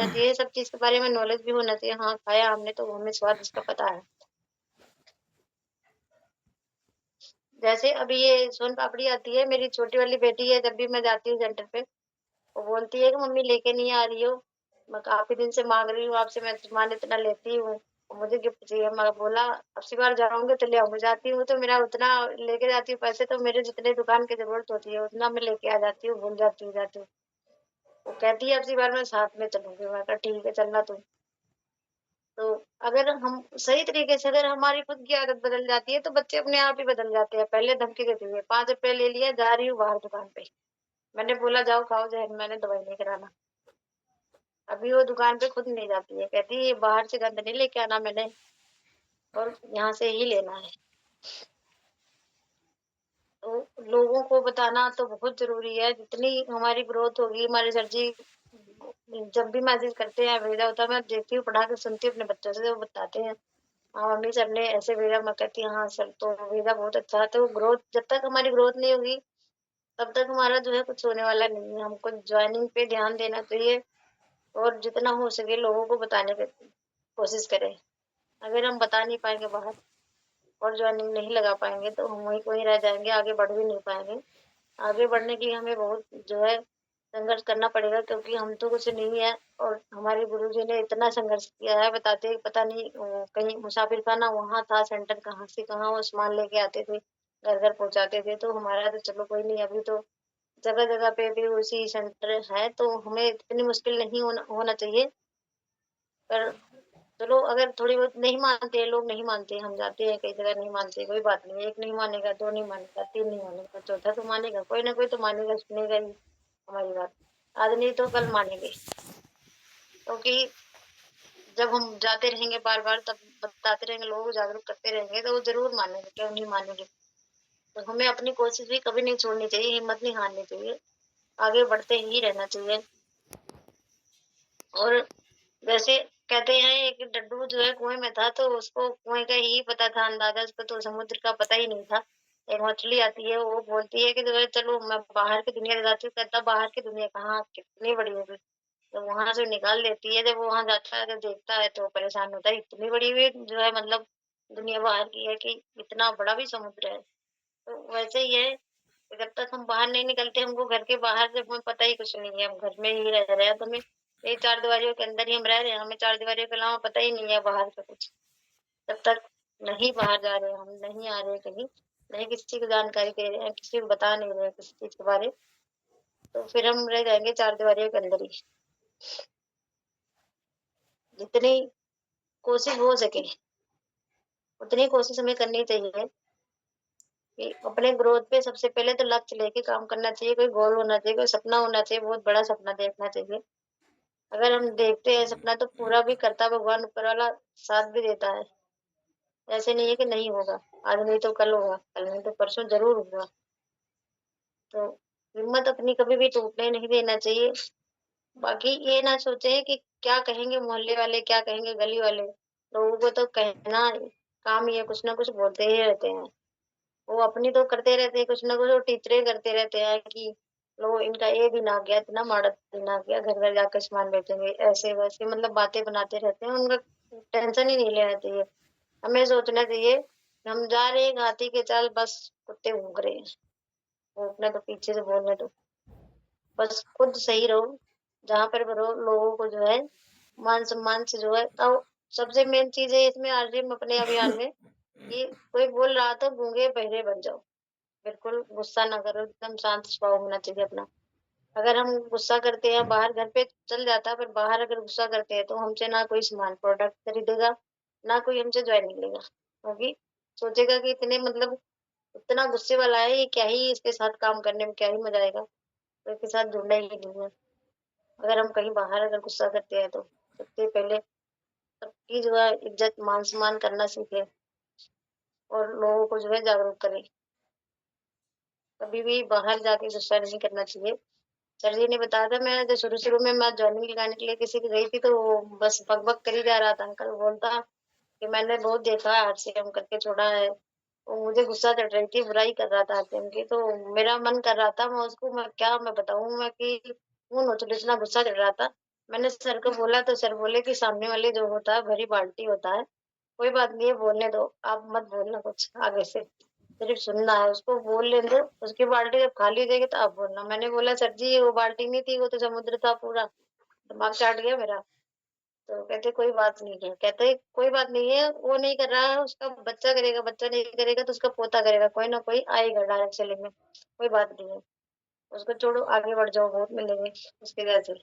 चाहिए, सब चीज़ के बारे में नॉलेज भी होना चाहिए। हाँ, खाया हमने तो हमें स्वाद उसका पता है। जैसे अभी ये सोन पापड़ी आती है, मेरी छोटी वाली बेटी है, जब भी मैं जाती हूँ सेंटर पे, वो बोलती है कि मम्मी लेके नहीं आ रही हो, मैं काफ़ी दिन से माँग रही हूँ आपसे, मैं सामान इतना लेती हूँ, और मुझे गिफ्ट चाहिए। मैं बोला अब की बार जाऊँगी तो ले आऊँगी, जाती हूँ तो मेरा उतना लेके जाती हूँ पैसे, तो मेरे जितने दुकान की ज़रूरत होती है, उतना मैं लेके आ जाती हूँ, भूल जाती हूँ। वो कहती है अब की बार मैं साथ में चलूँगी, मैं कहा ठीक है चलना तुम। तो अगर हम सही तरीके से अगर हमारी खुद की आदत बदल जाती है, तो बच्चे अपने आप ही बदल जाते हैं। पहले धमकी देती है, ₹5 ले लिया, जा रही हूँ बाहर दुकान पे। मैंने बोला जाओ खाओ ज़हर, मैंने दवाई नहीं कराना। अभी वो दुकान पे खुद नहीं जाती है, कहती है बाहर से गंद नहीं लेके आना मैंने, और यहाँ से ही लेना है। तो लोगों को बताना तो बहुत ज़रूरी है, जितनी हमारी ग्रोथ होगी, हमारे सर जी जब भी मैसेज करते हैं, भेजा होता है, मैं देखती हूँ, पढ़ा के सुनती हूँ अपने बच्चों से, वो बताते हैं, हाँ, मम्मी सर ने ऐसे भेजा, मैं कहती हूँ, हाँ सर तो भेजा बहुत अच्छा है। तो ग्रोथ जब तक हमारी ग्रोथ नहीं होगी, तब तक हमारा जो है कुछ होने वाला नहीं है। हमको जॉइनिंग पे ध्यान देना चाहिए और जितना हो सके लोगों को बताने की कोशिश करें। अगर हम बता नहीं पाएँगे बाहर और जॉइनिंग नहीं लगा पाएँगे, तो हम वहीं के वहीं रह जाएँगे, आगे बढ़ भी नहीं पाएँगे। आगे बढ़ने के लिए हमें बहुत जो है संघर्ष करना पड़ेगा, क्योंकि हम तो कुछ नहीं है, और हमारे गुरुजी ने इतना संघर्ष किया है, बताते हैं पता नहीं कहीं मुसाफिर खाना वहाँ था, सेंटर कहाँ से कहाँ वो सामान लेके आते थे, घर-घर पहुँचाते थे। तो हमारा तो चलो कोई नहीं, अभी तो जगह-जगह पे भी उसी सेंटर है, तो हमें इतनी मुश्किल नहीं होना होना चाहिए। पर चलो अगर थोड़ी बहुत नहीं मानते हैं लोग, नहीं मानते, हम जाते हैं कई जगह नहीं मानते, कोई बात नहीं, 1 नहीं मानेगा, 2 नहीं मानेगा, 3 नहीं मानेगा, चौथा तो मानेगा, कोई ना कोई तो मानेगा, सुनेगा ही हमारी बात। आज नहीं तो कल मानेंगे, क्योंकि जब हम जाते रहेंगे बार-बार, तब बताते रहेंगे, लोगों को जागरूक करते रहेंगे, तो वो ज़रूर मानेंगे, क्यों नहीं मानेंगे। तो हमें अपनी कोशिश भी कभी नहीं छोड़नी चाहिए, हिम्मत नहीं हारनी चाहिए, आगे बढ़ते ही रहना चाहिए। और वैसे कहते हैं एक डड्डू जो है कुएँ में था, तो उसको कुएँ का ही पता था अंदाज़ा, उसको तो समुद्र का पता ही नहीं था। एक मछली आती है, वो बोलती है कि जो है चलो मैं बाहर की दुनिया दिखाती हूँ, कहता बाहर की दुनिया कहाँ, कितनी बड़ी होगी। तो वहाँ से निकाल लेती है, जब वो वहाँ जाता है, जब देखता है तो परेशान होता है, इतनी बड़ी भी जो है मतलब दुनिया बाहर की है कि इतना बड़ा भी समुद्र है। तो वैसे ही है, जब तक हम बाहर नहीं निकलते, हमको घर के बाहर जब हमें पता ही कुछ नहीं है, हम घर में ही रह रहे हैं, तो हमें ये 4 दीवारियों के अंदर ही हम रह रहे हैं, हमें 4 दीवारियों के अलावा पता ही नहीं है बाहर का कुछ। जब तक नहीं बाहर जा रहे हैं, हम नहीं आ रहे हैं कहीं, नहीं किसी को जानकारी दे रहे हैं, किसी को बता नहीं रहे हैं किसी चीज़ के बारे, तो फिर हम रह जाएँगे 4 दीवारियों के अंदर ही। जितनी कोशिश हो सके, उतनी कोशिश हमें करनी चाहिए कि अपने ग्रोथ पे सबसे पहले तो लक्ष्य लेके काम करना चाहिए, कोई गोल होना चाहिए, कोई सपना होना चाहिए, बहुत बड़ा सपना देखना चाहिए। अगर हम देखते हैं सपना तो पूरा भी करता है भगवान ऊपर वाला, साथ भी देता है। ऐसे नहीं है कि नहीं होगा, आज नहीं तो कल होगा, कल नहीं तो परसों ज़रूर होगा। तो हिम्मत अपनी कभी भी टूटने नहीं देना चाहिए। बाकी ये ना सोचें कि क्या कहेंगे मोहल्ले वाले, क्या कहेंगे गली वाले। लोगों को तो कहना काम ही है, कुछ ना कुछ बोलते ही रहते हैं। वो अपनी तो करते रहते हैं, कुछ ना कुछ वो टीचरें करते रहते हैं कि लो इनका ये दिन आ गया, इतना माड़ा दिन आ गया, घर-घर जाकर सामान बेचेंगे, ऐसे-वैसे मतलब बातें बनाते रहते हैं, उनका टेंशन ही नहीं लेना चाहिए। हमें सोचना चाहिए, हम जा रहे हैं हाथी के चाल, बस कुत्ते भौंक रहे हैं, वो अपना तो पीछे से बोलने दो। बस खुद सही रहो, जहाँ पर भी रहो, लोगों को जो है मान-सम्मान से जो है और सबसे मेन चीज़ है इसमें आरडीएम अपने अभियान में कि कोई बोल रहा तो गूंगे-बहरे बन जाओ। बिल्कुल गुस्सा ना करो, एकदम शांत स्वभाव होना चाहिए अपना। अगर हम गुस्सा करते हैं बाहर, घर पे चल जाता है, पर बाहर अगर गुस्सा करते हैं तो हमसे ना कोई सामान प्रोडक्ट खरीदेगा, ना कोई हमसे जॉइनिंग लेगा। क्योंकि सोचेगा कि इतने मतलब इतना गुस्से वाला है, ये क्या ही इसके साथ काम करने में क्या ही मज़ा आएगा, तो इसके साथ जुड़ना ही नहीं है। अगर हम कहीं बाहर अगर गुस्सा करते हैं तो सबसे पहले सबकी जो है इज़्ज़त, मान-सम्मान करना सीखें और लोगों को जो है जागरूक करें। कभी भी बाहर जाके गुस्सा नहीं करना चाहिए। सर जी ने बताया था, मैं जब शुरू-शुरू में मैं जॉइनिंग लगाने के लिए किसी की गई थी, तो वो बस बक-बक कर ही जा रहा था। अंकल बोलता कि मैंने बहुत देखा है आरसीएम करके छोड़ा है। वो मुझे गुस्सा चढ़ रही थी, बुराई कर रहा था आरसीएम की, तो मेरा मन कर रहा था मैं उसको मैं क्या मैं बताऊँ मैं कि खून हो, तो इतना गुस्सा चढ़ रहा था। मैंने सर को बोला तो सर बोले कि सामने वाले जो होता है भरी बाल्टी होता है, कोई बात नहीं है, बोलने दो, आप मत बोलना कुछ आगे से, सिर्फ सुनना है, उसको बोल लेने दो, उसकी बाल्टी जब खाली हो जाएगी तो आप बोलना। मैंने बोला सर जी वो बाल्टी नहीं थी, वो तो समुद्र था पूरा, दिमाग चाट गया मेरा। तो कहते कोई बात नहीं है, कहते कोई बात नहीं है, वो नहीं कर रहा है उसका बच्चा करेगा, बच्चा नहीं करेगा तो उसका पोता करेगा, कोई ना कोई आएगा डायरेक्ट चले में, कोई बात नहीं है, उसको छोड़ो, आगे बढ़ जाओ, बहुत मिलेंगे उसके जैसे।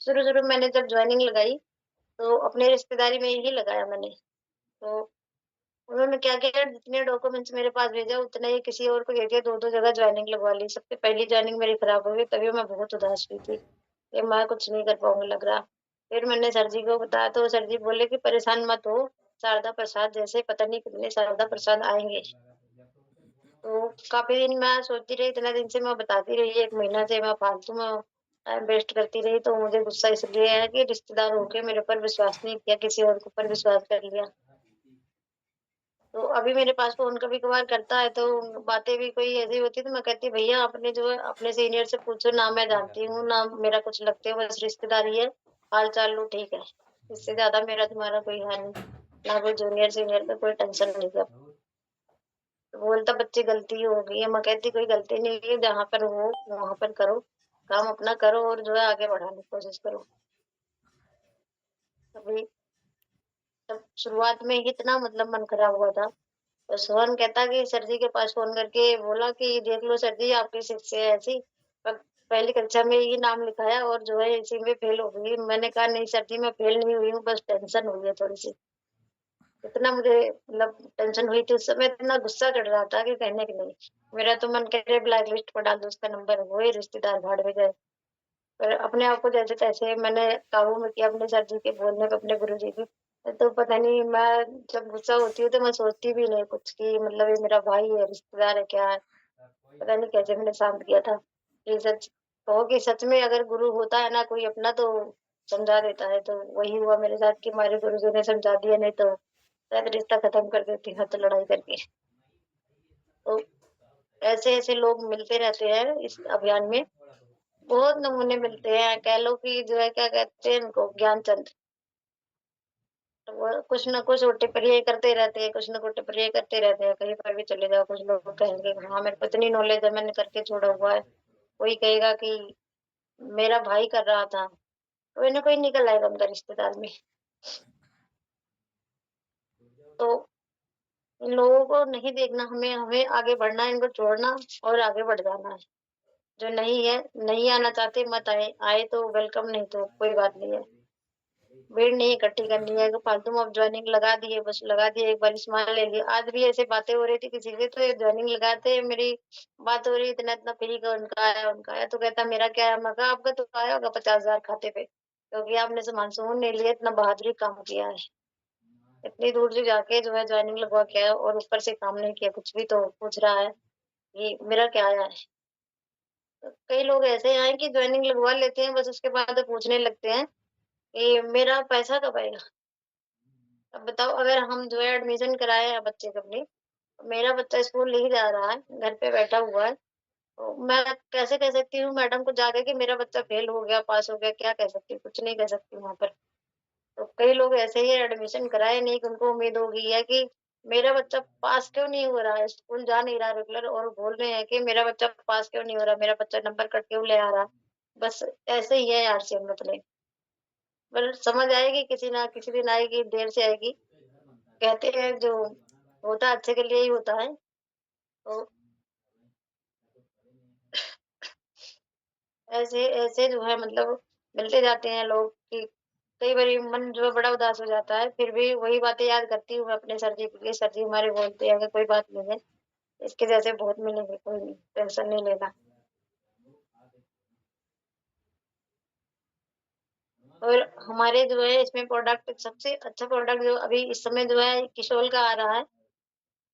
शुरू शुरू मैंने जब ज्वाइनिंग लगाई तो अपने रिश्तेदारी में ही लगाया मैंने। तो उन्होंने क्या किया, जितने डॉक्यूमेंट्स मेरे पास भेजा उतने ही किसी और को दे दिया, दो दो जगह ज्वाइनिंग लगवा ली। सबसे पहली ज्वाइनिंग मेरी खराब हो गई, तभी मैं बहुत उदास हुई थी कि मैं कुछ नहीं कर पाऊंगी लग रहा। फिर मैंने सर जी को बताया तो सर जी बोले कि परेशान मत हो, शारदा प्रसाद जैसे पता नहीं कितने शारदा प्रसाद आएंगे। तो काफी दिन मैं सोचती रही, इतने दिन से मैं बताती रही, एक महीना से मैं फालतू में टाइम वेस्ट करती रही। तो मुझे गुस्सा इसलिए है कि रिश्तेदार होके मेरे ऊपर विश्वास नहीं किया, किसी और के ऊपर विश्वास कर लिया। तो अभी मेरे पास फोन कभी कभार करता है तो बातें भी कोई ऐसी होती है तो मैं कहती भैया आपने जो है अपने सीनियर से पूछो, ना मैं जानती हूँ ना मेरा कुछ लगते हो, बस रिश्तेदारी है, हाल चाल लो ठीक है, इससे ज्यादा मेरा तुम्हारा कोई है नहीं, ना कोई जूनियर सीनियर का कोई टेंशन नहीं है। तो बोलता बच्चे गलती हो गई है, मैं कहती कोई गलती नहीं है, जहाँ पर हो वहां पर करो, काम अपना करो और जो है आगे बढ़ाने की कोशिश करो। अभी तब शुरुआत में ही इतना मतलब मन खराब हुआ था। तो सोहन कहता कि सर जी के पास फोन करके बोला कि देख लो सर जी आपकी शिष्य है ऐसी, पहली कक्षा में ही नाम लिखाया और जो है इसी में फेल हो गई। मैंने कहा नहीं सर जी मैं फेल नहीं हुई हूँ, बस टेंशन हुई है थोड़ी सी। इतना मुझे मतलब टेंशन हुई थी उस समय, इतना गुस्सा चढ़ रहा था कि कहने की नहीं। मेरा तो मन कह रहा ब्लैक लिस्ट पर डाल दो उसका नंबर, वो ही रिश्तेदार भाड़ में गए। पर अपने आप को जैसे तैसे मैंने काबू में किया, अपने सर जी के बोलने पे, अपने गुरु जी के। तो पता नहीं मैं जब गुस्सा होती हूँ तो मैं सोचती भी नहीं कुछ कि मतलब ये मेरा भाई है, रिश्तेदार है, क्या है। पता नहीं कैसे मैंने शांत किया था। ये सच कहो कि सच में अगर गुरु होता है ना कोई अपना तो समझा देता है, तो वही हुआ मेरे साथ कि हमारे गुरु जी ने समझा दिया, नहीं तो शायद रिश्ता खत्म कर देती हद लड़ाई करके। तो ऐसे ऐसे लोग मिलते रहते हैं इस अभियान में, बहुत नमूने मिलते हैं, कह लो कि जो है क्या कहते हैं इनको ज्ञानचंद। तो वो कुछ ना कुछ टिप्पणी करते रहते हैं, कुछ ना कुछ टिप्पणी करते रहते हैं, कहीं पर भी चले जाओ कुछ लोग कहेंगे हाँ मेरे को इतनी नॉलेज है मैंने करके छोड़ा हुआ है। कोई कहेगा कि मेरा भाई कर रहा था, कोई ना कोई निकल आएगा उनका रिश्तेदार में। तो इन लोगों को नहीं देखना, हमें हमें आगे बढ़ना है, इनको छोड़ना और आगे बढ़ जाना है। जो नहीं है, नहीं आना चाहते मत आए, आए तो वेलकम, नहीं तो कोई बात नहीं है। भीड़ नहीं इकट्ठी करनी है कि फालतू में अब ज्वाइनिंग लगा दिए, बस लगा दिए, एक बार सामान ले लिया। आज भी ऐसे बातें हो रही थी किसी से, तो ज्वाइनिंग लगाते मेरी बात हो रही, इतना इतना फ्री का उनका आया, उनका आया, तो कहता मेरा क्या है। मैं कहा आपका तो आया होगा 50,000 खाते पे, क्योंकि आपने सामान सुमन नहीं लिया, इतना बहादुरी काम किया है, इतनी दूर से जाके जो है ज्वाइनिंग लगवा के आया और ऊपर से काम नहीं किया कुछ भी, तो पूछ रहा है ये मेरा क्या आया है। तो कई लोग ऐसे हैं कि ज्वाइनिंग लगवा लेते हैं, बस उसके बाद पूछने लगते हैं कि मेरा पैसा कब आएगा। अब बताओ अगर हम जो है एडमिशन कराए हैं बच्चे का अपने, मेरा बच्चा स्कूल नहीं जा रहा है, घर पे बैठा हुआ है, तो मैं कैसे कह सकती हूँ मैडम को जाके कि मेरा बच्चा फेल हो गया पास हो गया, क्या कह सकती हूँ, कुछ नहीं कह सकती वहां पर। तो कई लोग ऐसे ही एडमिशन कराए नहीं कि उनको उम्मीद हो गई है कि मेरा बच्चा पास क्यों नहीं हो रहा है, स्कूल जा नहीं रहा रेगुलर, और बोल रहे हैं कि मेरा बच्चा पास क्यों नहीं हो रहा, मेरा बच्चा नंबर कट क्यों ले आ रहा। बस ऐसे ही है यार से मतलब। पर समझ आएगी किसी ना किसी दिन, आएगी देर से आएगी। कहते हैं जो होता है अच्छे के लिए ही होता है। तो ऐसे ऐसे जो है मतलब मिलते जाते हैं लोग कि कई बार मन जो है बड़ा उदास हो जाता है, फिर भी वही बातें याद करती हूँ मैं अपने सर जी के लिए। सर जी हमारे बोलते हैं कि कोई बात नहीं है, इसके जैसे बहुत मिलेंगे, कोई नहीं, टेंशन नहीं लेना। और हमारे जो है इसमें प्रोडक्ट सबसे अच्छा प्रोडक्ट जो अभी इस समय जो है किशोल का आ रहा है,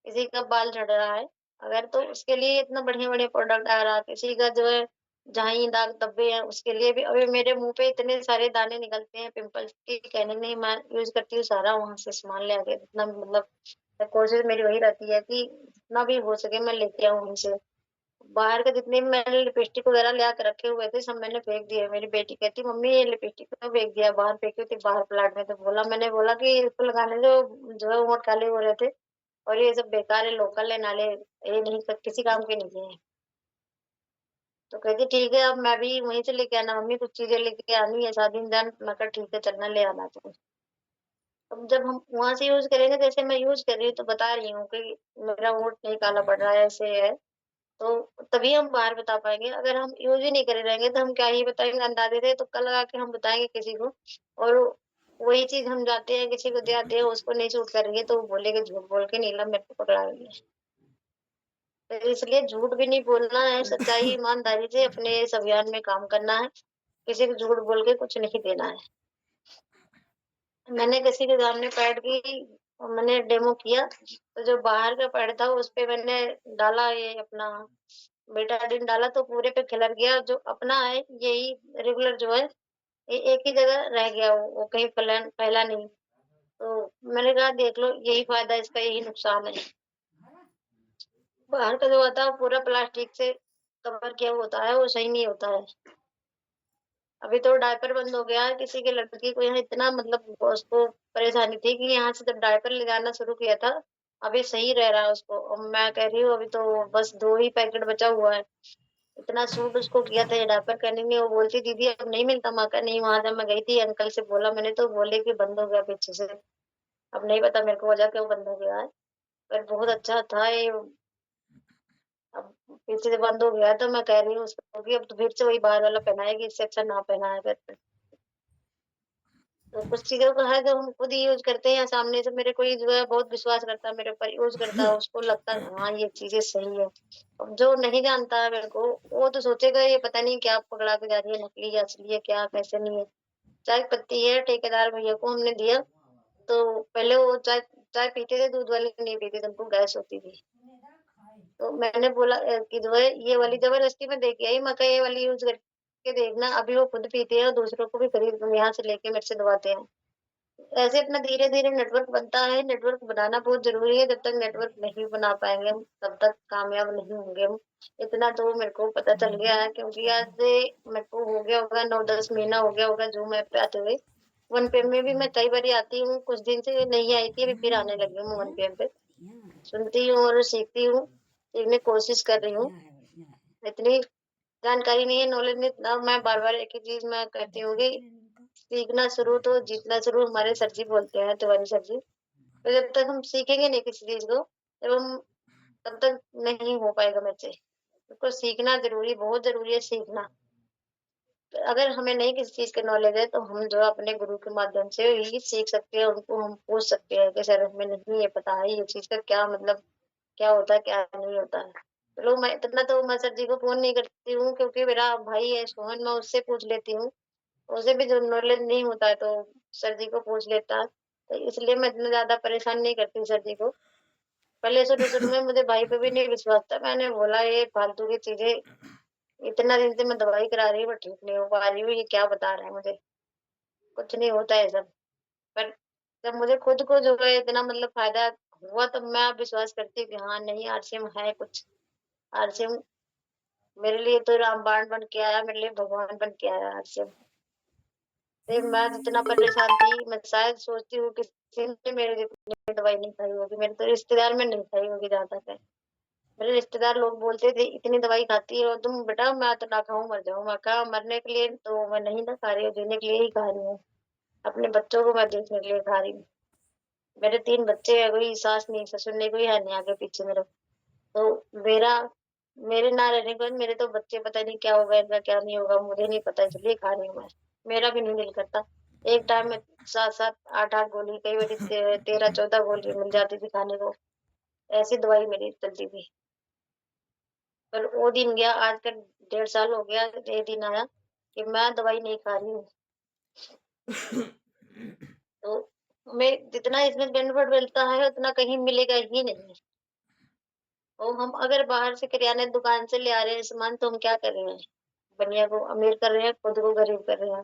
किसी का बाल झड़ रहा है अगर, तो उसके लिए इतना बढ़िया बढ़िया प्रोडक्ट आ रहा है। किसी का जो है जहाँ ही दाग धब्बे हैं उसके लिए भी, अभी मेरे मुंह पे इतने सारे दाने निकलते हैं पिंपल्स की, कहने नहीं, मैं यूज करती हूँ सारा वहां से सामान ले आके, जितना मतलब कोशिश मेरी वही रहती है कि जितना भी हो सके मैं लेके आऊँ वहीं से। बाहर का जितने भी मैंने लिपस्टिक वगैरह ले आके रखे हुए थे सब मैंने फेंक दिए। मेरी बेटी कहती मम्मी ये लिपस्टिक क्यों फेंक दिया, बाहर फेंकी थी बाहर प्लाट में। तो मैंने बोला कि इसको लगाने जो है होंठ काले हो रहे थे और ये सब बेकार है, लोकल है नाले, ये नहीं किसी काम के नहीं है। तो कहती ठीक है अब मैं भी वहीं से लेके आना मम्मी, कुछ चीजें लेके आनी है शादी में जान। मैं कहा ठीक है चलना ले आना तुम। अब जब हम वहां से यूज करेंगे जैसे मैं यूज कर रही हूँ तो बता रही हूँ कि मेरा होंठ नहीं काला पड़ रहा है ऐसे है, तो तभी हम बाहर बता पाएंगे। अगर हम यूज ही नहीं करे रहेंगे तो हम क्या ही बताएंगे, अंदाजे से तो कल लगा के हम बताएंगे किसी को, और वही चीज हम जाते हैं किसी को दे आते हैं उसको नहीं सूट कर रही है तो वो बोलेगे झूठ बोल के नीलम मेरे को पकड़ा रही है। तो इसलिए झूठ भी नहीं बोलना है, सच्चाई ईमानदारी से अपने इस अभियान में काम करना है, किसी को झूठ बोल के कुछ नहीं देना है। मैंने किसी के सामने पैड की मैंने डेमो किया, तो जो बाहर का पैड था उस पे मैंने डाला ये अपना बेटाडीन डाला तो पूरे पे खिलर गया। जो अपना है यही रेगुलर जो है ये एक ही जगह रह गया, वो कहीं फैला नहीं। तो मैंने कहा देख लो यही फायदा इसका यही नुकसान है। बाहर का जो होता है वो पूरा प्लास्टिक से कवर किया होता है, वो सही नहीं होता है। अभी तो डायपर बंद हो गया है, किसी की लड़की को यहाँ इतना मतलब उसको परेशानी थी कि यहाँ से जब डायपर ले जाना शुरू किया था अभी सही रह रहा है उसको। और मैं कह रही हूँ अभी तो बस 2 ही पैकेट बचा हुआ है। इतना सूट उसको किया था ये डायपर करने में, वो बोलती दीदी अब नहीं मिलता। माँ का नहीं, वहां जब मैं गई थी अंकल से बोला मैंने तो बोले कि बंद हो गया पीछे से। अब नहीं पता मेरे को वजह क्यों बंद हो गया है, पर बहुत अच्छा था ये। अब पीछे से बंद हो गया तो मैं कह रही हूँ उसको कि अब तो फिर से वही बाहर वाला पहनाएगी, इससे अच्छा ना पहनाया कर। तो कुछ चीजों का है जो हम खुद ही यूज करते हैं, सामने से मेरे कोई जो है बहुत विश्वास करता है मेरे ऊपर, यूज करता है, उसको लगता है हाँ ये चीजें सही है। अब जो नहीं जानता है मेरे को वो तो सोचेगा ये पता नहीं क्या पकड़ा के जा रही है, नकली या असली है क्या कैसे नहीं है। चाय पत्ती है, ठेकेदार भैया को हमने दिया तो पहले वो चाय चाय पीते थे, दूध वाली नहीं पीते थे, उनको गैस होती थी। तो मैंने बोला कि जो है ये वाली जबरदस्ती में दे के आई, मैं कहा ये वाली यूज करके देखना। अभी वो खुद पीते हैं और दूसरों को भी खरीद यहाँ से लेके मेरे से दवाते हैं। ऐसे अपना धीरे धीरे नेटवर्क बनता है। नेटवर्क बनाना बहुत जरूरी है, जब तक नेटवर्क नहीं बना पाएंगे हम तब तक कामयाब नहीं होंगे हम। इतना तो मेरे को पता चल गया है, क्योंकि आज से मेरे को हो गया होगा 9-10 महीना हो गया होगा जूम ऐप पे आते हुए। वन पे में भी मैं कई बार आती हूँ, कुछ दिन से नहीं आई थी, अभी फिर आने लगी हूँ वन पे। सुनती हूँ और सीखती हूँ, सीखने की कोशिश कर रही हूँ। इतनी जानकारी नहीं है, नॉलेज नहीं इतना। मैं बार बार एक ही चीज मैं कहती हूँ कि सीखना शुरू तो जीतना शुरू, हमारे सर जी बोलते हैं, तिवारी सर जी। तो जब तक हम सीखेंगे नहीं किसी चीज को जब हम तब तक नहीं हो पाएगा मेरे से। तो सीखना जरूरी, बहुत जरूरी है सीखना। तो अगर हमें नहीं किसी चीज की नॉलेज है तो हम जो है अपने गुरु के माध्यम से ही सीख सकते हैं, उनको हम पूछ सकते हैं कि सर हमें नहीं ये पता है ये चीज का क्या मतलब, क्या होता है क्या नहीं होता है। चलो मैं इतना तो मैं सर जी को फोन नहीं करती हूँ क्योंकि मेरा भाई है सोहन, मैं उससे पूछ लेती हूँ। उसे भी जो नॉलेज नहीं होता है तो सर जी को पूछ लेता है। तो इसलिए मैं इतना ज्यादा परेशान नहीं करती सर जी को। पहले शुरू शुरू में मुझे भाई पे भी नहीं विश्वास था, मैंने बोला ये फालतू की चीजें, इतना दिन से मैं दवाई करा रही हूँ ठीक नहीं हो पा रही हूँ, ये क्या बता रहा है मुझे, कुछ नहीं होता है सब। पर जब मुझे खुद को जो है इतना मतलब फायदा हुआ तब मैं अब विश्वास करती हूँ कि हाँ नहीं आरसीएम है कुछ। आरसीएम मेरे लिए तो रामबाण बन के आया, मेरे लिए भगवान बन के आया आरसीएम। मैं जितना परेशान थी मैं शायद सोचती हूँ कि किसी ने मेरे जितनी दवाई नहीं खाई होगी, मेरे तो रिश्तेदार में नहीं खाई होगी जहाँ तक है। मेरे रिश्तेदार लोग बोलते थे इतनी दवाई खाती हो तुम बेटा, मैं तो ना खाऊं मर जाऊं। मैं कहा मरने के लिए तो मैं नहीं ना खा रही हूँ, जीने के लिए ही खा रही हूँ। अपने बच्चों को मैं देखने के लिए खा रही हूँ। मेरे 3 बच्चे हैं, कोई सास नहीं ससुर नहीं कोई है नहीं आगे पीछे मेरे। तो मेरा मेरे ना रहने के बाद मेरे तो बच्चे पता नहीं क्या होगा इनका क्या नहीं होगा मुझे नहीं पता, इसलिए खा रही हूँ मैं। मेरा भी नहीं दिल करता। एक टाइम में 7-7 8-8 गोली, कई बार 13-14 गोली मिल जाती थी खाने को, ऐसी दवाई मेरी चलती थी। पर वो दिन गया, आज का 1.5 साल हो गया, ये दिन आया कि मैं दवाई नहीं खा रही हूँ। तो हमें जितना इसमें बेनिफिट मिलता है उतना कहीं मिलेगा ही नहीं। और हम अगर बाहर से किराने दुकान से ले आ रहे हैं सामान तो हम क्या कर रहे हैं, दुनिया को अमीर कर रहे हैं, खुद को गरीब कर रहे हैं।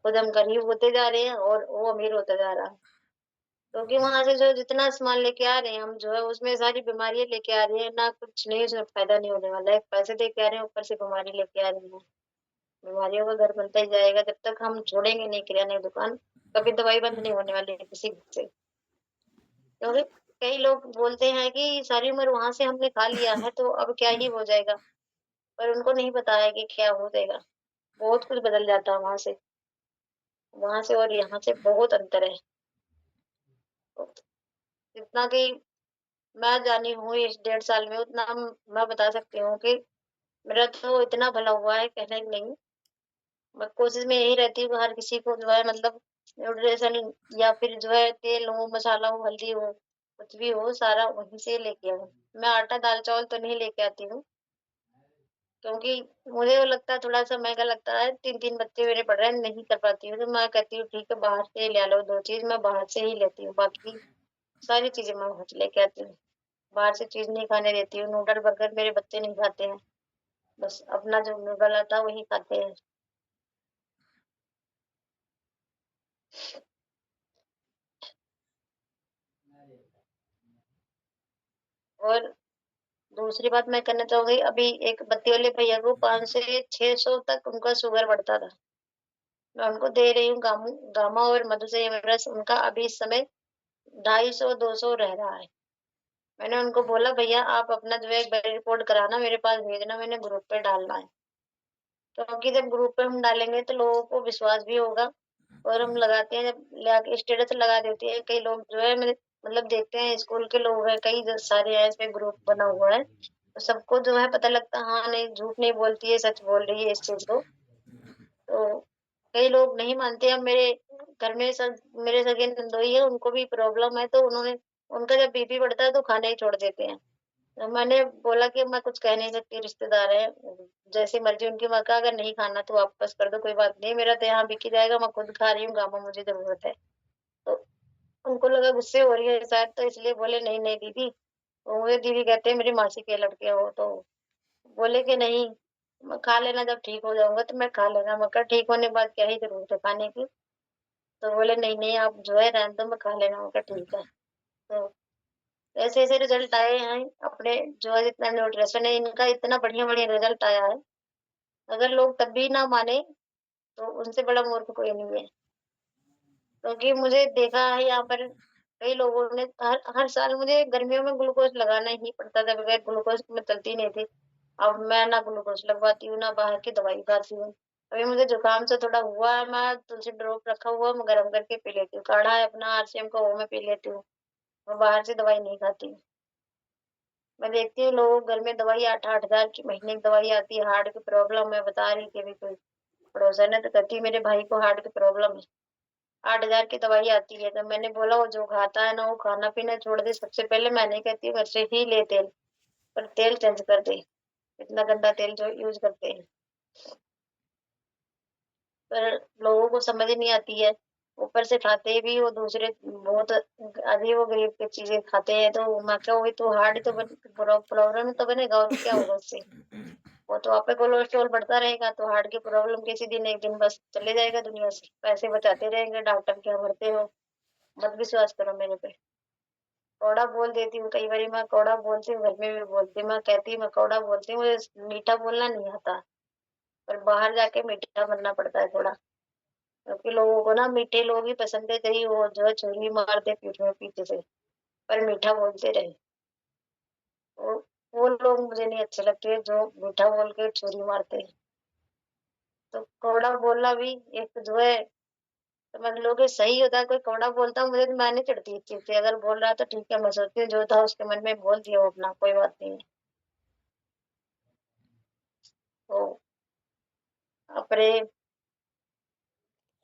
खुद हम गरीब होते जा रहे हैं और वो अमीर होता जा रहा है। क्योंकि वहां से जो जितना सामान लेके आ रहे हैं हम, जो है उसमें सारी बीमारियां लेके आ रही है ना, कुछ नहीं, उसमें फायदा नहीं होने वाला है। पैसे दे के आ रहे हैं, ऊपर से बीमारी लेके आ रही है। बीमारियों का घर बनता ही जाएगा जब तक हम छोड़ेंगे नहीं किराने की दुकान। कभी दवाई बंद नहीं होने वाली है किसी से। क्योंकि कई लोग बोलते हैं कि सारी उम्र वहां से हमने खा लिया है तो अब क्या ही हो जाएगा, पर उनको नहीं पता है कि क्या हो जाएगा। बहुत कुछ बदल जाता है वहां से और यहाँ से बहुत अंतर है। तो जितना कि मैं जानी हूँ इस 1.5 साल में, उतना मैं बता सकती हूँ कि मेरा तो इतना भला हुआ है कहने को नहीं। मैं कोशिश में यही रहती हूँ कि हर किसी को जो है मतलब न्यूट्रिशन या फिर जो है तेल हो, मसाला हो, हल्दी हो, कुछ भी हो, सारा वहीं से लेके आऊँ। मैं आटा दाल चावल तो नहीं लेके आती हूँ, क्योंकि मुझे वो लगता है थोड़ा समय का लगता है। 3-3 बच्चे मेरे पढ़ रहे हैं, नहीं कर पाती हूँ, तो मैं कहती हूँ ठीक है बाहर से ले लो। 2 चीज मैं बाहर से ही लेती हूँ, बाकी सारी चीजें मैं वहां से लेके आती हूँ। बाहर से चीज नहीं खाने देती हूँ। नूडल बर्गर मेरे बच्चे नहीं खाते हैं, बस अपना जो नूडल आता है वही खाते हैं। और दूसरी बात मैं करना चाहूंगी, अभी एक बत्ती वाले भैया को 500 से 600 तक उनका शुगर बढ़ता था। मैं उनको दे रही हूँ गामा और मधु से रस, उनका अभी इस समय 250-200 रह रहा है। मैंने उनको बोला भैया आप अपना जो है एक बार रिपोर्ट कराना, मेरे पास भेजना, मैंने ग्रुप पे डालना है। क्योंकि जब ग्रुप पे हम डालेंगे तो लोगों को विश्वास भी होगा। और हम लगाते हैं, जब स्टेटस लगा देते हैं, कई लोग जो है मतलब देखते हैं, स्कूल के लोग हैं कई सारे हैं, इसमें ग्रुप बना हुआ है, तो सबको जो है पता लगता है हाँ नहीं झूठ नहीं बोलती है, सच बोल रही है इस चीज को। तो कई लोग नहीं मानते। अब मेरे घर में सब मेरे सगे नंदोई है, उनको भी प्रॉब्लम है, तो उन्होंने उनका जब बीपी बढ़ता है तो खाना ही छोड़ देते हैं। तो मैंने बोला कि मैं कुछ कह नहीं सकती, रिश्तेदार है, जैसी मर्जी उनकी। मैं कहा अगर नहीं खाना तो वापस कर दो, कोई बात नहीं, मेरा तो यहाँ बिक ही जाएगा, मैं खुद खा रही हूँ गामा, मुझे जरूरत है। तो उनको लगा गुस्से हो रही है शायद, तो इसलिए बोले नहीं नहीं दीदी। तो मुझे दीदी कहते हैं, मेरी मासी के लड़के हो, तो बोले कि नहीं, मैं खा लेना, जब ठीक हो जाऊंगा तो मैं खा लेना। मैं कहा ठीक होने के बाद क्या ही जरूरत है खाने की। तो बोले नहीं नहीं आप जो है रहने दो, मैं खा लेना। मैं कहा ठीक है। तो ऐसे ऐसे रिजल्ट आए हैं अपने, जो है जितना न्यूट्रिशन है इनका, इतना बढ़िया बढ़िया रिजल्ट आया है। अगर लोग तब भी ना माने तो उनसे बड़ा मूर्ख कोई नहीं है। क्योंकि मुझे देखा है यहाँ पर कई लोगों ने हर साल मुझे गर्मियों में ग्लूकोज लगाना ही पड़ता था, बगैर ग्लूकोज मैं चलती नहीं थी। अब मैं ना ग्लूकोज लगवाती हूँ ना बाहर की दवाई खाती हूँ। अभी मुझे जुकाम से थोड़ा हुआ है, मैं तुलसी ड्रॉप रखा हुआ मैं गर्म करके पी लेती हूँ। काढ़ा है अपना आरसीएम का, वो मैं पी लेती हूँ। मैं बाहर से दवाई नहीं खाती। मैं देखती हूँ लोग घर में दवाई 8-8 हजार की महीने की दवाई आती है। हार्ट की प्रॉब्लम है, बता रही थी अभी कोई पड़ोसन है, तो कहती है मेरे भाई को हार्ट की प्रॉब्लम है, 8 हजार की दवाई आती है। तो मैंने बोला वो जो खाता है ना वो खाना पीना छोड़ दे। सबसे पहले मैं नहीं कहती हूँ घर से ही ले तेल, पर तेल चेंज कर दे, इतना गंदा तेल जो यूज करते हैं। पर लोगों को समझ नहीं आती है। ऊपर से खाते भी वो दूसरे बहुत अजीब वो गरीब की चीजें खाते हैं। तो मैं क्या, वही तो हार्ड तो प्रॉब्लम तो बनेगा, और क्या होगा उससे। वो तो आप पे कोलेस्ट्रॉल बढ़ता रहेगा, तो हार्ट की प्रॉब्लम किसी दिन एक दिन बस चले जाएगा दुनिया से। पैसे बचाते रहेंगे, डॉक्टर क्या भरते हो। मत विश्वास करो मेरे पे। कौड़ा बोल देती हूँ कई बार, मैं कौड़ा बोलती हूँ, घर में भी बोलती हूँ, मैं कहती हूँ मैं कौड़ा बोलती हूँ, मुझे मीठा बोलना नहीं आता। पर बाहर जाके मीठा बनना पड़ता है थोड़ा, क्योंकि लोगों को ना मीठे लोग ही पसंद है, कहीं वो जो है छुरी मार दे पीठ में पीछे से, पर मीठा बोलते रहे। वो वो लोग मुझे नहीं अच्छे लगते जो मीठा बोल के छुरी मारते हैं। तो कौड़ा बोलना भी एक जो है, समझ लो कि सही होता है। कोई कौड़ा बोलता है मुझे तो मैं नहीं चिढ़ती इस चीज से। अगर बोल रहा है तो ठीक है, मैं सोचती हूँ जो था उसके मन में बोल दिया, वो अपना कोई बात नहीं है। तो अपने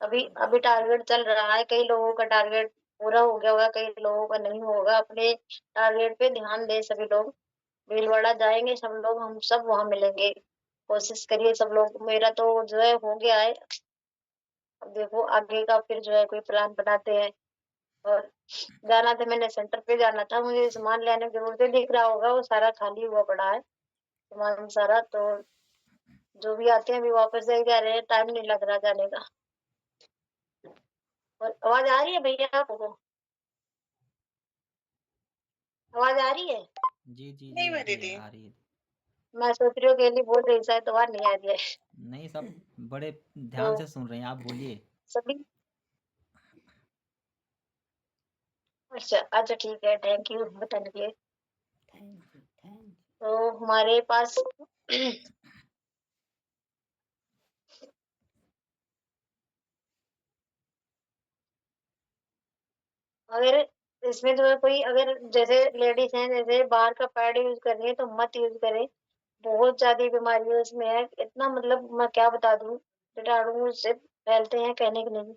अभी अभी टारगेट चल रहा है, कई लोगों का टारगेट पूरा हो गया होगा, कई लोगों का नहीं होगा। अपने टारगेट पे ध्यान दे सभी लोग। भीलवाड़ा जाएंगे सब लोग, हम सब वहां मिलेंगे। कोशिश करिए सब लोग। मेरा तो जो है हो गया है, अब देखो आगे का फिर जो है कोई प्लान बनाते हैं। और जाना था, मैंने सेंटर पे जाना था, मुझे सामान लेने की जरूरत है, दिख रहा होगा वो सारा खाली हुआ पड़ा है सामान सारा। तो जो भी आते हैं अभी वापस से जा रहे हैं, टाइम नहीं लग रहा जाने का। और आवाज आ रही है भैया आपको? आवाज आ रही है? जी जी नहीं जी, आ मैं रही है दीदी। आ रही है। मैं सोच रही हूँ अकेली बोल रही शायद आवाज नहीं आ रही है। नहीं, सब बड़े तो ध्यान से सुन रहे हैं, आप बोलिए। सभी अच्छा अच्छा ठीक है, थैंक यू बताने के लिए। तो हमारे पास अगर इसमें जो है कोई अगर जैसे लेडीज हैं जैसे बाहर का पैड यूज कर रही है तो मत यूज करें। बहुत ज्यादा बीमारियां इसमें है, इतना मतलब मैं क्या बता दूं, कीटाणु से फैलते हैं कहने की नहीं।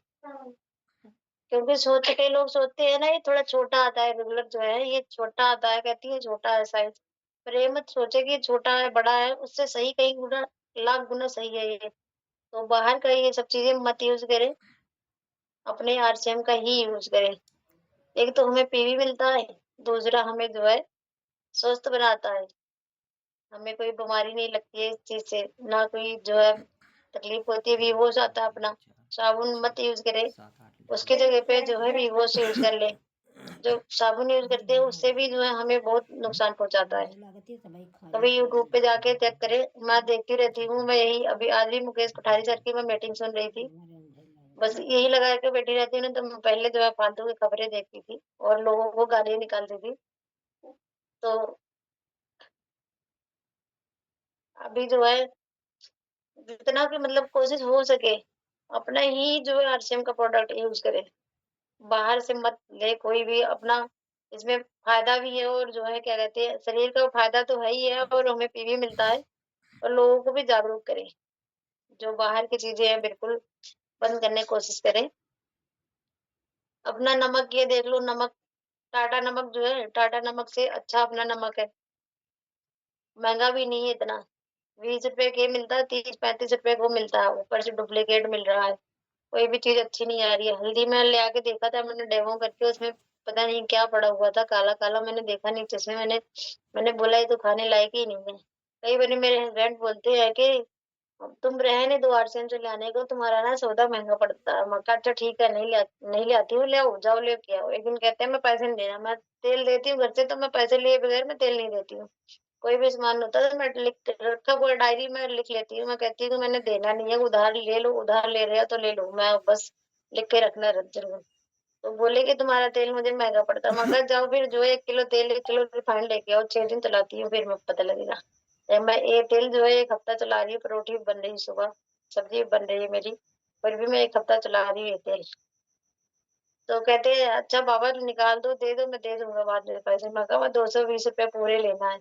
क्योंकि कई लोग सोचते हैं ना ये थोड़ा छोटा आता है, रेगुलर जो है ये छोटा आता है, कहती है छोटा है साइज। पर ये मत सोचे कि छोटा है बड़ा है, उससे सही कई गुना लाख गुना सही है ये। तो बाहर का ये सब चीजें मत यूज करें, अपने आरसीएम का ही यूज करें। एक तो हमें पीवी मिलता है, दूसरा हमें जो है स्वस्थ बनाता है। हमें कोई बीमारी नहीं लगती है इस चीज से, ना कोई जो है तकलीफ होती है। एक वीवोस दो आता है तीन अपना, चार पाँच साबुन मत छः यूज करें, सात आठ लीटर उसकी जगह पे जो है है वीवोस यूज कर ले। जो साबुन यूज करते हैं उससे भी जो है हमें बहुत नुकसान पहुंचाता है। कभी यूट्यूब पे जाके चेक करें, मैं देखती रहती हूँ। मैं यही अभी आज भी मुकेश कोठारी सर की मैं मीटिंग सुन रही थी, बस यही लगा के बैठी रहती हूँ ना। तो मैं पहले जो है फालतू की खबरें देखती थी और लोगों को गालियां निकालती थी। तो अभी जो है जितना भी मतलब कोशिश हो सके अपना ही जो है आरसीएम का प्रोडक्ट यूज करें, बाहर से मत ले कोई भी अपना। इसमें फायदा भी है और जो है क्या कहते हैं शरीर का फायदा तो है ही है, और हमें पीवी मिलता है। और लोगों को भी जागरूक करें, जो बाहर की चीजें हैं बिल्कुल बंद करने की कोशिश करें। अपना नमक ये देख लो, नमक टाटा नमक जो है टाटा नमक से अच्छा अपना नमक है, महंगा भी नहीं है इतना। 20 रुपए के मिलता है, 30-35 रुपए को मिलता है, ऊपर से डुप्लीकेट मिल रहा है। कोई भी चीज अच्छी नहीं आ रही है। हल्दी में ले आके देखा था मैंने डेमो करके, उसमें पता नहीं क्या पड़ा हुआ था, काला काला। मैंने देखा नहीं जिसमें मैंने मैंने बोला ये तो खाने लायक ही नहीं है। कई बार मेरे हस्बैंड बोलते हैं कि तुम रहने दो आरसीएम से लाने को, तुम्हारा ना सौदा महंगा पड़ता है। मैं कहा अच्छा ठीक है, नहीं ले आती हूँ, ले आओ जाओ लेके आओ। एक दिन कहते हैं मैं पैसे नहीं देना, मैं तेल देती हूँ घर से तो मैं पैसे लिए बगैर मैं तेल नहीं देती हूँ। कोई भी सामान होता है तो मैं लिख रखा हुआ डायरी में लिख लेती हूँ। मैं कहती हूँ कि मैंने देना नहीं है, उधार ले लो, उधार ले रहे हो तो ले लो, मैं बस लिख के रखना जरूर। तो बोले कि तुम्हारा तेल मुझे महंगा पड़ता है। मैं कहा जाओ फिर जो है 1 किलो तेल 1 किलो रिफाइंड लेके आओ, 6 दिन चलाती हूँ फिर मैं पता लगेगा। मैं ये तेल जो है 1 हफ्ता चला रही हूँ, परोठी बन रही है सुबह, सब्जी बन रही है मेरी, फिर भी मैं 1 हफ्ता चला रही हूँ ये तेल। तो कहते हैं अच्छा बाबा निकाल दो दे दो, मैं दे दूंगा बाद में पैसे। मैं कहा 220 रुपये पूरे लेना है,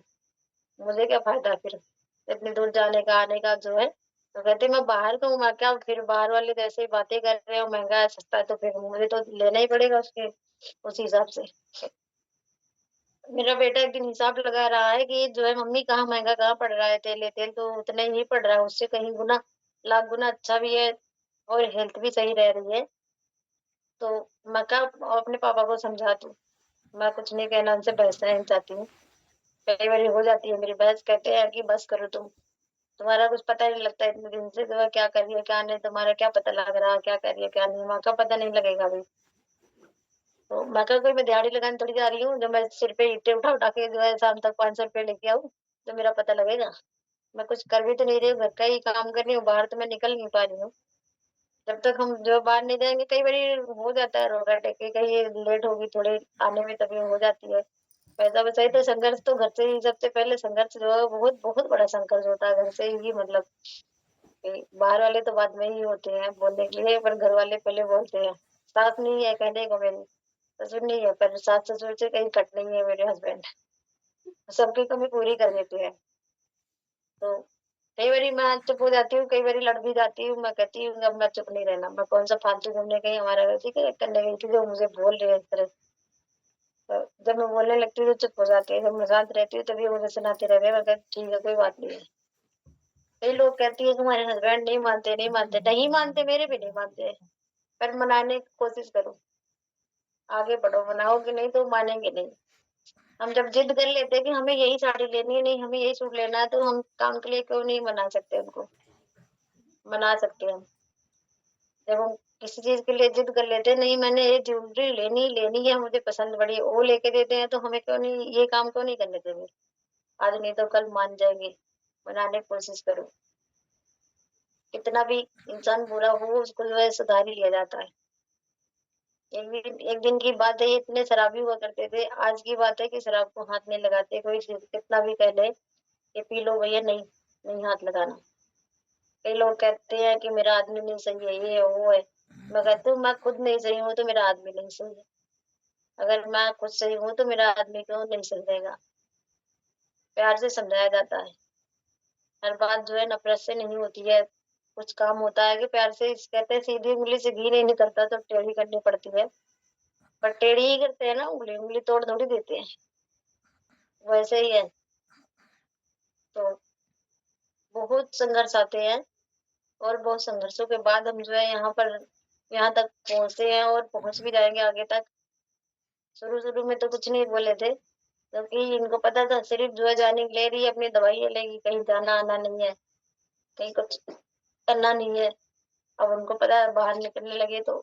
मुझे क्या फायदा फिर इतनी दूर जाने का आने का जो है। तो कहते मैं बाहर का हूँ, मैं क्या फिर बाहर वाले जैसे ही बातें कर रहे हो महंगा है सस्ता है तो फिर मुझे तो लेना ही पड़ेगा उसके उस हिसाब से। मेरा बेटा एक दिन हिसाब लगा रहा है कि जो है मम्मी कहाँ महंगा कहाँ पड़ रहा है तेल, ये तेल तो उतना ही पड़ रहा है, उससे कहीं गुना लाख गुना अच्छा भी है और हेल्थ भी सही रह रही है। तो मैं क्या अपने पापा को समझा दूं, मैं कुछ नहीं कहना उनसे बहस नहीं चाहती हूँ। कई बार हो जाती है मेरी बहस, कहते हैं कि बस करो तुम, तुम्हारा कुछ पता नहीं लगता इतने दिन से, तुम्हें क्या कर रही है क्या नहीं, तुम्हारा क्या पता लग रहा है क्या कर रही है क्या नहीं। माँ का पता नहीं लगेगा भाई। तो मैं क्या कोई मैं दिहाड़ी लगाने थोड़ी जा रही हूँ जो मैं सिर पे ईंटें उठा उठा के जो है शाम तक 500 रुपये लेके आऊँ तो मेरा पता लगेगा। मैं कुछ कर भी तो नहीं रही हूँ, घर का ही काम कर रही हूँ, बाहर तो मैं निकल नहीं पा रही हूँ। जब तक हम जो बाहर नहीं जाएंगे, कई बार हो जाता है रोका टेके, कहीं लेट होगी थोड़े आने में तभी हो जाती है। पैसा वैसा ही तो संघर्ष तो घर से ही सबसे पहले संघर्ष जो है बहुत बहुत बड़ा संघर्ष होता है घर से ही, मतलब बाहर वाले तो बाद में ही होते हैं बोलने के लिए, पर घर वाले पहले बोलते हैं। सास नहीं है कहने को मेरी, ससुर नहीं है, पर सास ससुर से कहीं कट नहीं है मेरे हस्बैंड, सबकी कमी पूरी कर देते हैं। तो कई बारी मैं चुप हो जाती हूँ, कई बारी लड़ भी जाती हूँ। मैं कहती हूँ अब मैं चुप नहीं रहना, मैं कौन सा फालतू घूमने गई हमारा वैसे करने गई थी जो मुझे बोल रहे हैं इस तरह। तो जब मैं बोलने लगती हूँ तो चुप हो जाती है, जब मैं शांत रहती हूँ तभी मुझे सुनाते रहते हैं। मैं कहती ठीक है कोई बात नहीं है। कई लोग कहती है तुम्हारे हस्बैंड नहीं मानते नहीं मानते, नहीं मानते मेरे भी नहीं मानते, पर मनाने की कोशिश करो, आगे बढ़ो, मनाओगे नहीं तो मानेंगे नहीं। हम जब जिद कर लेते हैं कि हमें यही साड़ी लेनी है, नहीं हमें यही सूट लेना है, तो हम काम के लिए क्यों नहीं मना सकते उनको, मना सकते हैं। जब हम किसी चीज़ के लिए ज़िद कर लेते हैं, नहीं मैंने ये ज्वेलरी लेनी ही लेनी है, मुझे पसंद बड़ी है, वो लेके देते हैं तो हमें क्यों नहीं ये काम क्यों नहीं करने देंगे? आज नहीं तो कल मान जाएँगे, मनाने की कोशिश करो। कितना भी इंसान बुरा हो उसको जो है सुधार ही लिया जाता है। एक दिन की बात है, ये इतने शराबी हुआ करते थे, आज की बात है कि शराब को हाथ नहीं लगाते, कोई कितना भी कह ले कि पी लो भैया नहीं, नहीं हाथ लगाना। कई लोग कहते हैं कि मेरा आदमी नहीं सही है, ये है, वो है। मैं कहती हूँ मैं खुद नहीं सही हूँ तो मेरा आदमी नहीं सही है। अगर मैं खुद सही हूँ तो मेरा आदमी क्यों नहीं सही रहेगा? प्यार से समझाया जाता है। हर बात जो है नफ़रत से नहीं होती है। कुछ काम होता है कि प्यार से कहते हैं सीधी उँगली से घी नहीं निकलता तो टेढ़ी करनी पड़ती है। पर टेढ़ी ही करते हैं ना उँगली, उँगली तोड़ थोड़ी देते हैं। वैसे ही है। तो बहुत संघर्ष आते हैं और बहुत संघर्षों के बाद हम जो है यहाँ तक पहुँचे हैं और पहुँच भी जाएँगे आगे तक। शुरू-शुरू में तो कुछ नहीं बोले थे, क्योंकि इनको पता था सिर्फ़ जो है जाने ले रही है, अपनी दवाइयाँ लेगी, कहीं जाना-आना नहीं है, कहीं कुछ करना नहीं है। अब उनको पता है बाहर निकलने लगे तो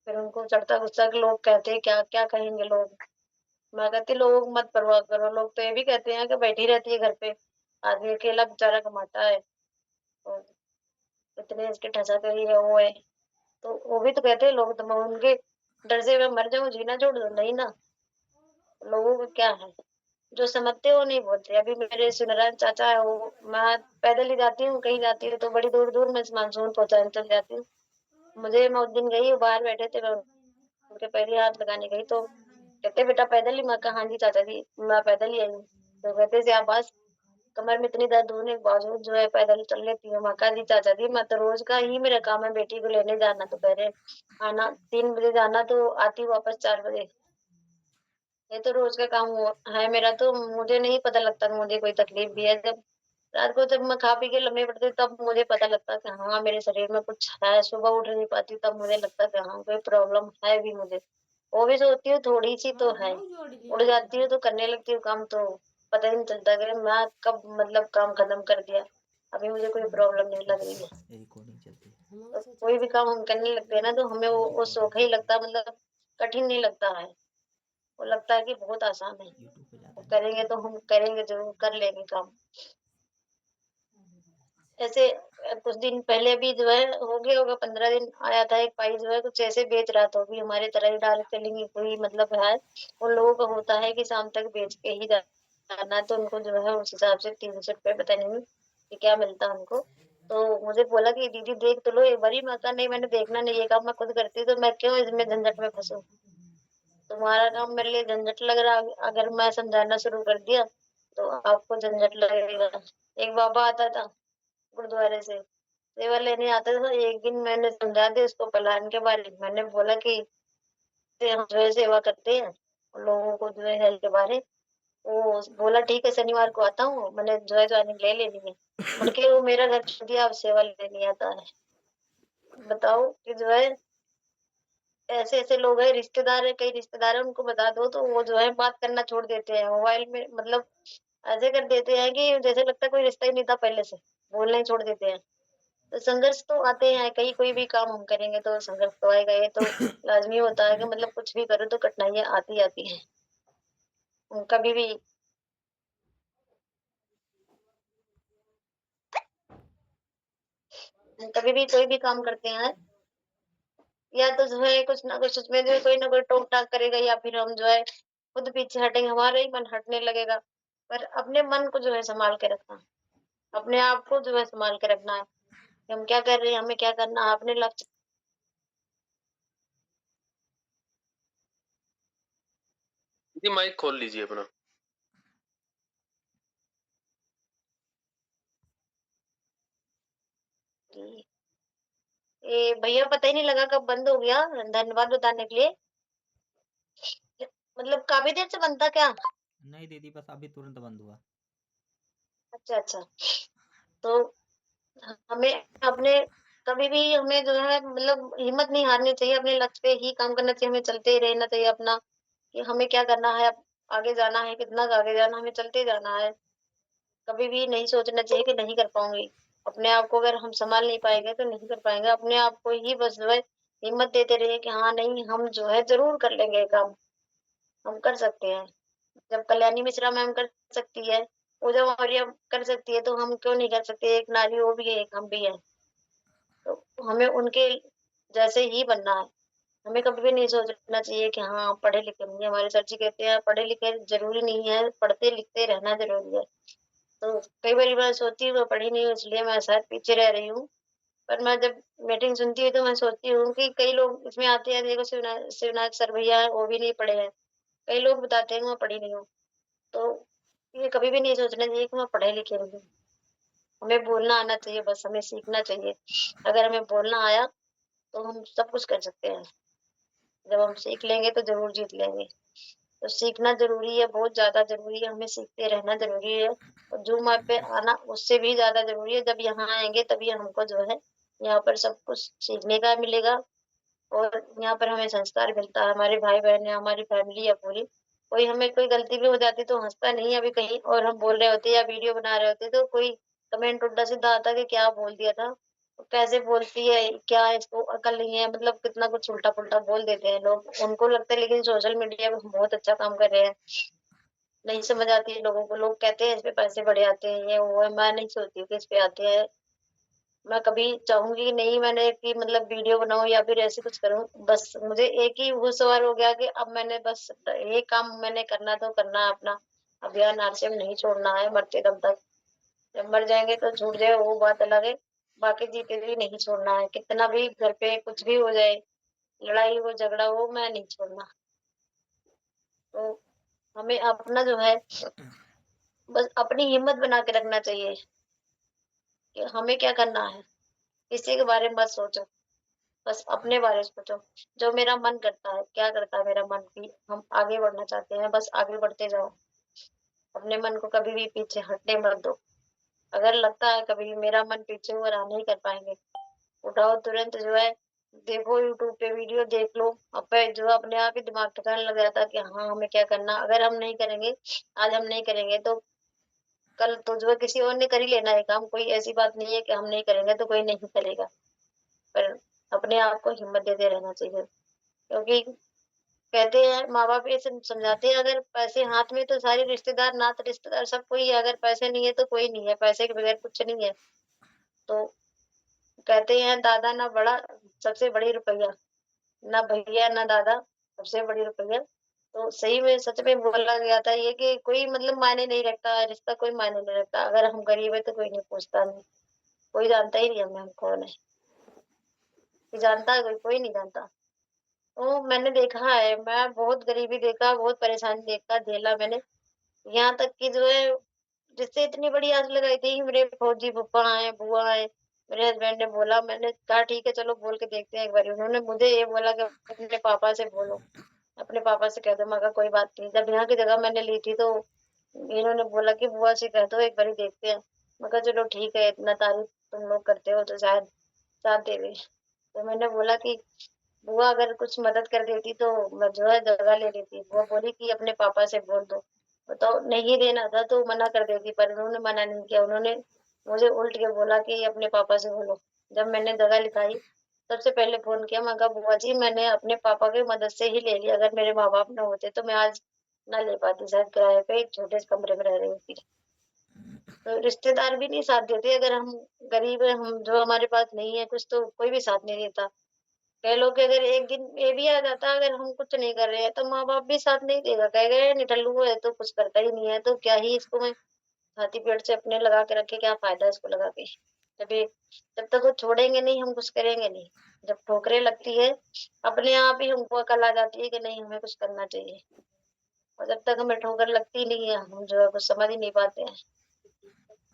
फिर उनको चढ़ता गुस्सा कि लोग कहते हैं क्या क्या कहेंगे लोग। मैं कहती लोगों को मत परवाह करो, लोग तो ये भी कहते हैं कि बैठी रहती है घर पे, आदमी अकेला बेचारा कमाता है और इतने इसके ठसाकरी है वो है। तो वो भी तो कहते हैं लोग, तो मैं उनके डर से मैं मर जाऊँ, जीना छोड़ दूँ? नहीं ना, लोगों को क्या है, जो समझते हैं वो नहीं बोलते। अभी मेरे सुनरायण चाचा है, वो मैं पैदल ही जाती हूँ, कहीं जाती हूँ तो बड़ी दूर-दूर मैं मानसून पहुँचाने चली जाती हूँ। मैं उस दिन गई, वो बाहर बैठे थे, मैं उनके पैर ही हाथ लगाने गई तो कहते बेटा पैदल ही? मैं कहा हाँ जी चाचा जी, मैं पैदल ही आई हूँ। तो कहते शाबाश, कमर में इतनी दर्द होने के बावजूद जो है पैदल चल लेती हूँ। मैं कहा जी चाचा जी, मैं तो रोज का ही मेरा काम है, बेटी को लेने जाना दोपहरे, आना 3 बजे जाना तो आती हूँ वापस 4 बजे। ये तो रोज का काम है मेरा, तो मुझे नहीं पता लगता कि मुझे कोई तकलीफ भी है। जब रात को जब मैं खा पी के लम्बे पड़ती हूँ तब मुझे पता लगता है कि हाँ मेरे शरीर में कुछ है, सुबह उठ नहीं पाती तब मुझे लगता है कि हाँ कोई प्रॉब्लम है भी मुझे। वो भी सोचती हूँ थोड़ी सी तो है, उठ जाती हूँ तो करने लगती हूँ काम तो पता ही नहीं चलता कि मैं कब मतलब काम खत्म कर दिया, अभी मुझे कोई प्रॉब्लम नहीं लग रही है। रिकॉर्डिंग चलती है। तो कोई भी काम हम करने लगते हैं ना तो हमें वो रिकॉर्डिंग सोखा ही लगता है, मतलब कठिन नहीं लगता है, वो लगता है कि बहुत आसान है। यूट्यूब पे जाता वो है करेंगे तो हम करेंगे जरूर, कर लेंगे काम। ऐसे कुछ दिन पहले भी जो है हो गया होगा 15 दिन, आया था एक भाई जो है कुछ ऐसे बेच रहा था, वो भी हमारे तरह ही डायरेक्ट सेलिंग कोई मतलब है। उन लोगों का होता है कि शाम तक बेच के ही जाना है, तो उनको जो है उस हिसाब से 300 रुपये पता नहीं कि क्या मिलता है उनको। तो मुझे बोला कि दीदी देख तो लो एक बारी। मैं कहा नहीं मैंने देखना नहीं, ये काम मैं खुद करती हूँ तो मैं क्यों इसमें झंझट में फंसूं? तुम्हारा काम मेरे लिए झंझट लग रहा है, अगर मैं समझाना शुरू कर दिया तो आपको झंझट लगेगा। एक बाबा आता था गुरुद्वारे से, सेवा लेने आता था। एक दिन मैंने समझा दिया उसको पलायन के बारे में। मैंने बोला कि हम जो है सेवा करते हैं लोगों को जो है हेल्थ के बारे। वो बोला ठीक है शनिवार को आता हूँ, मैंने जो है ज्वाइनिंग ले लेनी है। मुड़ के वो मेरा घर छोड़ दिया, अब सेवा लेने आता है। बताओ कि जो है ऐसे ऐसे लोग हैं, रिश्तेदार है, कई रिश्तेदार है, उनको बता दो तो वो जो है बात करना छोड़ देते हैं मोबाइल में, मतलब ऐसे कर देते हैं कि जैसे लगता है कोई रिश्ता ही नहीं था पहले से, बोलना ही छोड़ देते हैं। तो संघर्ष तो आते हैं, कहीं कोई भी काम हम करेंगे तो संघर्ष तो आएगा, ये तो लाजमी होता है कि मतलब कुछ भी करो तो कठिनाइयां आती आती हैं। कभी भी कभी भी कोई भी काम करते हैं या तो जो है कुछ ना कुछ उसमें जो है कोई ना कोई टोक टाक करेगा, या फिर हम जो है खुद पीछे हटेंगे, हमारा ही मन हटने लगेगा। पर अपने मन को जो है संभाल के रखना, अपने आप को जो है संभाल के रखना है कि हम क्या कर रहे हैं, हमें क्या करना है, अपने लक्ष्य जी माइक खोल लीजिए अपना। की। ये भैया पता ही नहीं लगा कब बंद हो गया, धन्यवाद बताने के लिए। मतलब काफी देर से बनता क्या? नहीं दीदी बस अभी तुरंत बंद हुआ। अच्छा अच्छा। तो हमें अपने कभी भी हमें जो है मतलब हिम्मत नहीं हारनी चाहिए, अपने लक्ष्य पे ही काम करना चाहिए, हमें चलते ही रहना चाहिए अपना, कि हमें क्या करना है, अब आगे जाना है, कितना आगे जाना, हमें चलते जाना है। कभी भी नहीं सोचना चाहिए कि नहीं कर पाऊंगी। अपने आप को अगर हम संभाल नहीं पाएंगे तो नहीं कर पाएंगे, अपने आप को ही बस जो है हिम्मत देते रहिए कि हाँ, नहीं हम जो है ज़रूर कर लेंगे ये काम, हम कर सकते हैं। जब कल्याणी मिश्रा मैम कर सकती है, पूजा मौर्य कर सकती है, तो हम क्यों नहीं कर सकते? एक नारी वो भी है, एक हम भी हैं। तो हमें उनके जैसे ही बनना है। हमें कभी भी नहीं सोचना चाहिए कि हाँ, पढ़े लिखे नहीं हैं। हमारे सर जी कहते हैं पढ़े लिखे ज़रूरी नहीं है, पढ़ते लिखते रहना ज़रूरी है। तो कई बारी मैं सोचती हूँ मैं पढ़ी नहीं हूँ इसलिए मैं शायद पीछे रह रही हूँ। पर मैं जब मीटिंग सुनती हूँ तो मैं सोचती हूँ कि कई लोग इसमें आते हैं, देखो शिवनाथ सर भैया हैं, वो भी नहीं पढ़े हैं। कई लोग बताते हैं कि मैं पढ़ी नहीं हूँ। तो ये कभी भी नहीं सोचना चाहिए कि मैं पढ़े लिखे नहीं हूँ। हमें बोलना आना चाहिए, बस हमें सीखना चाहिए। अगर हमें बोलना आया तो हम सब कुछ कर सकते हैं। जब हम सीख लेंगे तो ज़रूर जीत लेंगे। तो सीखना ज़रूरी है, बहुत ज़्यादा ज़रूरी है, हमें सीखते रहना ज़रूरी है। और ज़ूम ऐप पे आना उससे भी ज़्यादा ज़रूरी है। जब यहाँ आएँगे तभी हमको जो है यहाँ पर सब कुछ सीखने का मिलेगा और यहाँ पर हमें संस्कार मिलता है। हमारे भाई-बहन हैं, हमारी फैमिली है पूरी। कोई हमें कोई गलती भी हो जाती तो हँसता नहीं है अभी कहीं और हम बोल रहे होते या वीडियो बना रहे होते तो कोई कमेंट उल्टा-सीधा आता कि क्या बोल दिया था? कैसे बोलती है? क्या इसको अकल नहीं है? मतलब कितना कुछ उल्टा-पुल्टा बोल देते हैं लोग। उनको लगता है लेकिन सोशल मीडिया पे हम बहुत अच्छा काम कर रहे हैं। नहीं समझ आती है लोगों को। लोग कहते हैं इस पे पैसे बड़े आते हैं, ये वो है। मैं नहीं सोचती हूँ कि इस पे आते हैं। मैं कभी चाहूँगी कि नहीं मैंने कि मतलब वीडियो बनाऊँ या फिर ऐसे कुछ करूँ। बस मुझे एक ही वो सवाल हो गया कि अब मैंने बस ये काम मैंने करना तो करना है अपना। अभियान आरसीएम नहीं छोड़ना है मरते दम तक। जब मर जाएँगे तो छूट जाए वो बात अलग है। बाकी जीते जी नहीं छोड़ना है। कितना भी घर पे कुछ भी हो जाए, लड़ाई हो, झगड़ा हो, मैं नहीं छोड़ना। तो हमें अपना जो है बस अपनी हिम्मत बना के रखना चाहिए कि हमें क्या करना है। किसी के बारे में मत सोचो। बस अपने बारे में सोचो। जो मेरा मन करता है, क्या करता है मेरा मन कि हम आगे बढ़ना चाहते हैं, बस आगे बढ़ते जाओ। अपने मन को कभी भी पीछे हटने मत दो। अगर लगता है कभी मेरा मन पीछे हो रहा नहीं कर पाएँगे, उठाओ तुरंत जो है देखो यूट्यूब पे वीडियो देख लो। जो है अपने आप ही दिमाग ठिकाने लग जाता है कि हाँ, हमें क्या करना। अगर हम नहीं करेंगे, आज हम नहीं करेंगे तो कल तो जो है किसी और ने कर ही लेना है काम। कोई ऐसी बात नहीं है कि हम नहीं करेंगे तो कोई नहीं करेगा। पर अपने आप को हिम्मत देते रहना चाहिए। क्योंकि कहते हैं माँ-बाप ये समझाते हैं अगर पैसे हाथ में तो सारे रिश्तेदार, नाते रिश्तेदार सब कोई है, अगर पैसे नहीं है तो कोई नहीं है, पैसे के बगैर कुछ नहीं है। तो कहते हैं दादा ना बड़ा सबसे बड़ी रुपैया, ना भैया ना दादा सबसे बड़ी रुपैया। तो सही में सच में बोला गया था ये कि कोई मतलब मायने नहीं रखता, रिश्ता कोई मायने नहीं रखता। अगर हम गरीब है तो कोई नहीं पूछता हमें, कोई जानता ही नहीं हमें हम कौन है। कोई जानता है कोई? कोई नहीं जानता। तो मैंने देखा है, मैं बहुत गरीबी देखा, बहुत परेशानी देखा, झेला मैंने। यहाँ तक कि जो है जिससे इतनी बड़ी आस लगाई थी कि मेरे फौजी फूफा आए, बुआ आए। मेरे हस्बैंड ने बोला, मैंने कहा ठीक है चलो बोल के देखते हैं एक बारी। उन्होंने मुझे ये बोला कि अपने पापा से बोलो, अपने पापा से कह दो। मैं कहा कोई बात नहीं। जब यहाँ की जगह मैंने ली थी तो इन्होंने बोला कि बुआ से कह दो एक बारी देखते हैं। मैं कहा चलो ठीक है, इतना तारीफ तुम लोग करते हो तो शायद साथ दे दें। तो मैंने बोला कि बुआ अगर कुछ मदद कर देती तो मैं जो है जगह ले लेती। बुआ बोली कि अपने पापा से बोल दो। बताओ नहीं देना था तो मना कर देती पर उन्होंने मना नहीं किया। उन्होंने मुझे उल्ट के बोला कि अपने पापा से बोलो। जब मैंने जगह लिखाई सबसे पहले फ़ोन किया। मैं कहा बुआ जी मैंने अपने पापा की मदद से ही ले लिया। अगर मेरे माँ-बाप ना होते तो मैं आज ना ले पाती। शायद किराए पे एक छोटे से कमरे में रह रही होती। तो रिश्तेदार भी नहीं साथ देते। अगर हम गरीब हैं, हम जो हमारे पास नहीं है कुछ तो कोई भी साथ नहीं देता। कह लो कि अगर एक दिन ये भी आ जाता अगर हम कुछ नहीं कर रहे हैं तो माँ-बाप भी साथ नहीं देगा। कहेगा ये निठल्लू है तो कुछ करता ही नहीं है तो क्या ही इसको मैं छाती पीठ से अपने लगा के रखे, क्या फ़ायदा इसको लगा के। तभी जब तक वो छोड़ेंगे नहीं हम कुछ करेंगे नहीं। जब ठोकरें लगती है अपने आप ही हमको अकल आ जाती है कि नहीं हमें कुछ करना चाहिए। और जब तक हमें ठोकर लगती नहीं है हम जो है कुछ समझ ही नहीं पाते हैं।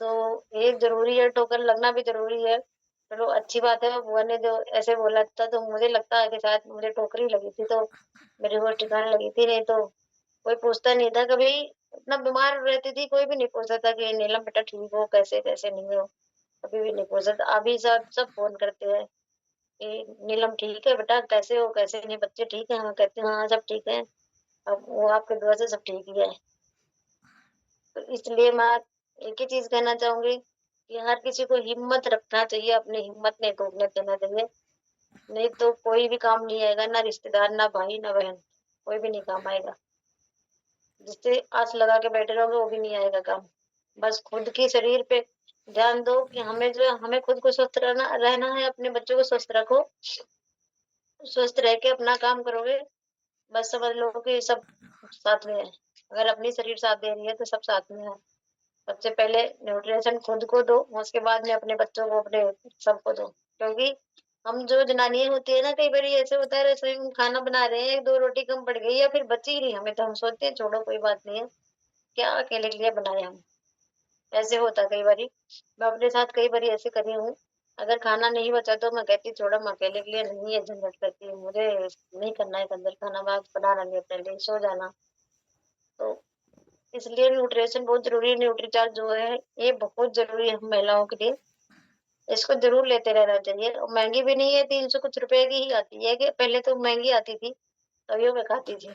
तो ये ज़रूरी है, ठोकर लगना भी ज़रूरी है। चलो अच्छी बात है बुआ ने जो ऐसे बोला था तो मुझे लगता है कि शायद मुझे ठोकर ही लगी थी तो मेरे होश ठिकाने लगी थी। नहीं तो कोई पूछता नहीं था कभी। इतना बीमार रहती थी कोई भी नहीं पूछता था कि नीलम बेटा ठीक हो कैसे कैसे नहीं हो। कभी भी नहीं पूछा था। अभी सब फ़ोन करते हैं कि नीलम ठीक है बेटा कैसे हो कैसे नहीं बच्चे ठीक हैं? हाँ कहते हैं हाँ सब ठीक है। अब वो आपकी दुआ से सब ठीक ही है। तो इसलिए मैं एक ही चीज़ कहना चाहूँगी कि हर किसी को हिम्मत रखना चाहिए, अपनी हिम्मत नहीं टूटने देना चाहिए। नहीं तो कोई भी काम नहीं आएगा, ना रिश्तेदार, ना भाई, ना बहन, कोई भी नहीं काम आएगा। जिससे आस लगा के बैठे रहोगे वो भी नहीं आएगा काम। बस खुद की शरीर पे ध्यान दो कि हमें खुद को स्वस्थ रहना है, अपने बच्चों को स्वस्थ रखो। स्वस्थ रह के अपना काम करोगे, बस समझ लो कि सब साथ में है। अगर अपनी शरीर साथ दे रही है तो सब साथ में है। सबसे पहले न्यूट्रिशन खुद को दो, उसके बाद में अपने बच्चों को, अपने सबको दो। क्योंकि हम जो जनानियां होती है ना, कई बार ऐसे होता है रसोई में खाना बना रहे हैं, 1-2 रोटी कम पड़ गई या फिर बची ही नहीं हमें, तो हम सोचते हैं छोड़ो कोई बात नहीं है, क्या अकेले के लिए बनाए हम। ऐसे होता कई बारी, मैं अपने साथ कई बारी ऐसे करी हूँ। अगर खाना नहीं बचा तो मैं कहती छोड़ो, मैं अकेले के लिए नहीं है झंझट करती हूँ, मुझे नहीं करना है अंदर खाना, मैं बनाना नहीं अपने लिए, सो जाना। तो इसलिए न्यूट्रिशन बहुत जरूरी है। न्यूट्रीचार्ज जो है ये बहुत जरूरी है हम महिलाओं के लिए। इसको जरूर लेते रहना चाहिए, और महंगी भी नहीं है, 300 कुछ रुपए की ही आती है। कि पहले तो महंगी आती थी, तभी मैं खाती थी।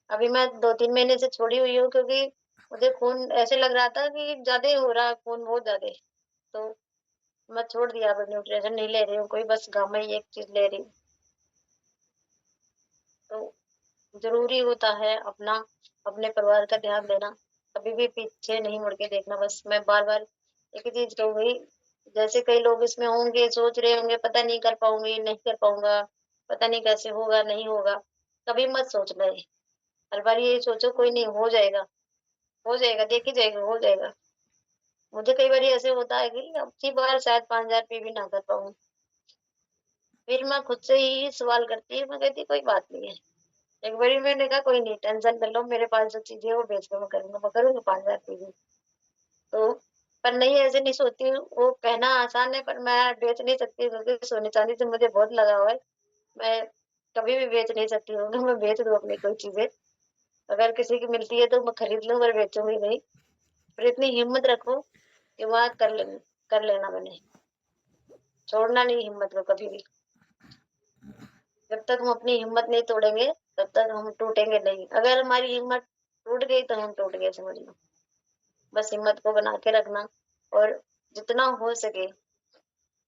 अभी मैं 2-3 महीने से छोड़ी हुई हूँ, क्योंकि मुझे खून ऐसे लग रहा था कि ज्यादा ही हो रहा है, खून बहुत ज्यादा। तो मैं छोड़ दिया, अब न्यूट्रिशन नहीं ले रही हूँ कोई, बस गाँव में ही एक चीज ले रही हूँ। तो जरूरी होता है अपना, अपने परिवार का ध्यान देना, कभी भी पीछे नहीं मुड़ के देखना। बस मैं बार बार एक ही चीज कहूंगी, जैसे कई लोग इसमें होंगे, सोच रहे होंगे पता नहीं कर पाऊंगी, नहीं कर पाऊंगा, पता नहीं कैसे होगा, नहीं होगा, कभी मत सोच ले। हर बार ये सोचो कोई नहीं, हो जाएगा, हो जाएगा, देखी जाएगा, हो जाएगा। मुझे कई बार ऐसे होता है कि अब की बार शायद 5,000 रुपये भी ना कर पाऊँ। फिर मैं खुद से ही सवाल करती हूँ, मैं कहती कोई बात नहीं है। एक बारी मैंने कहा कोई नहीं, टेंशन कर लो, मेरे पास जो चीजें है वो बेच के मैं करूंगा, मैं करूंगा 5,000 की भी। तो पर नहीं, ऐसे नहीं सोती हूँ, वो कहना आसान है पर मैं बेच नहीं सकती, क्योंकि सोने चांदी से मुझे बहुत लगाव है। मैं कभी भी बेच नहीं सकती हूँ कि मैं बेच दूँ अपनी कोई चीजें। अगर किसी की मिलती है तो मैं खरीद लूँ, पर बेचूंगी नहीं। पर इतनी हिम्मत रखो कि वहाँ कर लेना मैंने, छोड़ना नहीं हिम्मत को कभी भी। जब तक हम अपनी हिम्मत नहीं तोड़ेंगे तब तक हम टूटेंगे नहीं। अगर हमारी हिम्मत टूट गई तो हम टूट गए, समझ लो। बस हिम्मत को बना के रखना, और जितना हो सके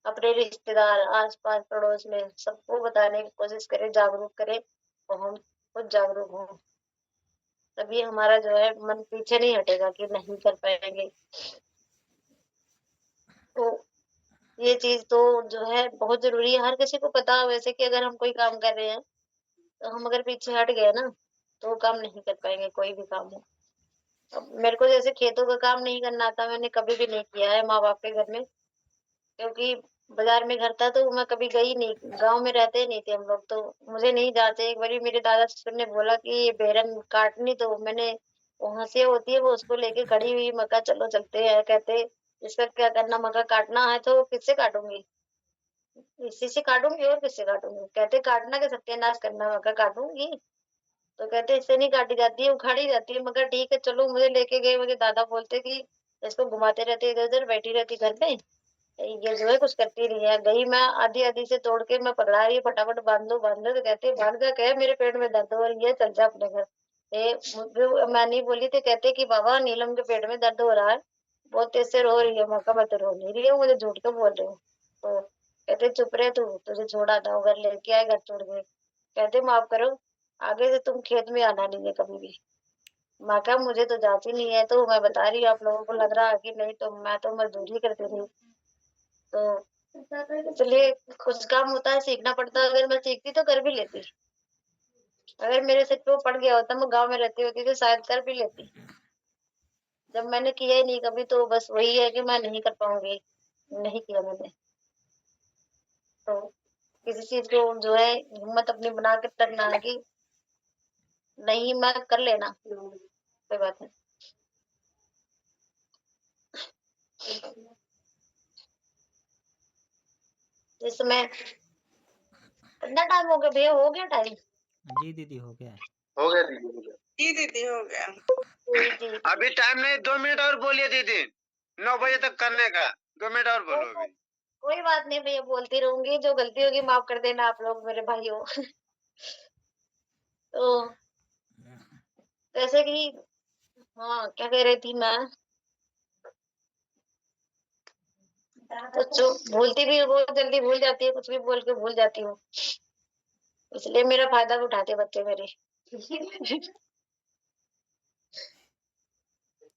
अपने रिश्तेदार, आस-पास, पड़ोस में सबको बताने की कोशिश करें, जागरूक करें, और हम खुद जागरूक हों। तभी हमारा जो है मन पीछे नहीं हटेगा कि नहीं कर पाएंगे। तो ये चीज तो जो है बहुत जरूरी है, हर किसी को पता है वैसे, कि अगर हम कोई काम कर रहे हैं तो हम अगर पीछे हट गए ना तो वो काम नहीं कर पाएंगे, कोई भी काम हो। अब मेरे को जैसे खेतों का काम नहीं करना आता, मैंने कभी भी नहीं किया है माँ बाप के घर में, क्योंकि बाजार में घर था तो मैं कभी गई नहीं, गांव में रहते नहीं थे हम लोग, तो मुझे नहीं जाते। एक बारी मेरे दादा ससुर ने बोला कि ये बेरन काटनी, तो मैंने, वो हंसिया होती है वो, उसको लेके खड़ी हुई, मैं कहा चलो चलते हैं। कहते इसका क्या करना, मैं कहा काटना है तो किससे काटूंगी, इसी से काटूंगी और किससे काटूंगी। कहते काटना के सत्यानाश करना, मैं कहा काटूंगी। तो कहते इससे नहीं काटी जाती है, उखाड़ी जाती है। मगर ठीक है चलो, मुझे लेके गए। मुझे दादा बोलते कि इसको घुमाते रहते, इधर उधर बैठी रहती घर पे, ये जो है कुछ करती नहीं है। गई मैं आधी आधी से तोड़ के, मैं पकड़ा रही, फटाफट बांध दो बांध दो, तो कहते भाग जा, कहे मेरे पेट में दर्द हो रही है, चल जा अपने घर। मैं नहीं बोली, तो कहते कि बाबा नीलम के पेट में दर्द हो रहा है, बहुत तेज से रो रही है। मैं कहा मैं तो रो नहीं रही हूँ, मुझे झूठ क्यों बोल रही हूँ। तो कहते चुप रहे तू, तुझे छोड़ा था घर, लेके आए घर छोड़ के। कहते माफ करो, आगे से तुम खेत में आना नहीं है कभी भी। मैं कहा मुझे तो जाती नहीं है, तो मैं बता रही हूँ, आप लोगों को लग रहा है कि नहीं, तो मैं तो मजदूरी करती थी। तो इसलिए कुछ काम होता है सीखना पड़ता है, अगर मैं सीखती तो कर भी लेती। अगर मेरे से तो पड़ गया होता, मैं गांव में रहती होती तो शायद कर भी लेती। जब मैंने किया ही नहीं कभी, तो बस वही है कि मैं नहीं कर पाऊंगी, नहीं किया मैंने। तो किसी चीज को जो है हिम्मत अपनी बना के रखना है कि नहीं, मैं कर लेना, कोई बात नहीं। इस समय कितना टाइम हो गया भैया, हो गया टाइम? जी दीदी हो गया है। हो गया दीदी, हो गया। जी दीदी हो गया। जी अभी टाइम नहीं, 2 मिनट और बोलिए दीदी, 9 बजे तक करने का, 2 मिनट और बोलो अभी। कोई बात नहीं भैया, बोलती रहूंगी, जो गलती होगी माफ कर देना आप लोग मेरे भाइयों। तो जैसे कि, हाँ क्या कह रही थी मैं, तो भूलती भी बहुत जल्दी भूल जाती है, कुछ भी बोल के भूल जाती हूँ, इसलिए मेरा फायदा भी उठाते बच्चे मेरे।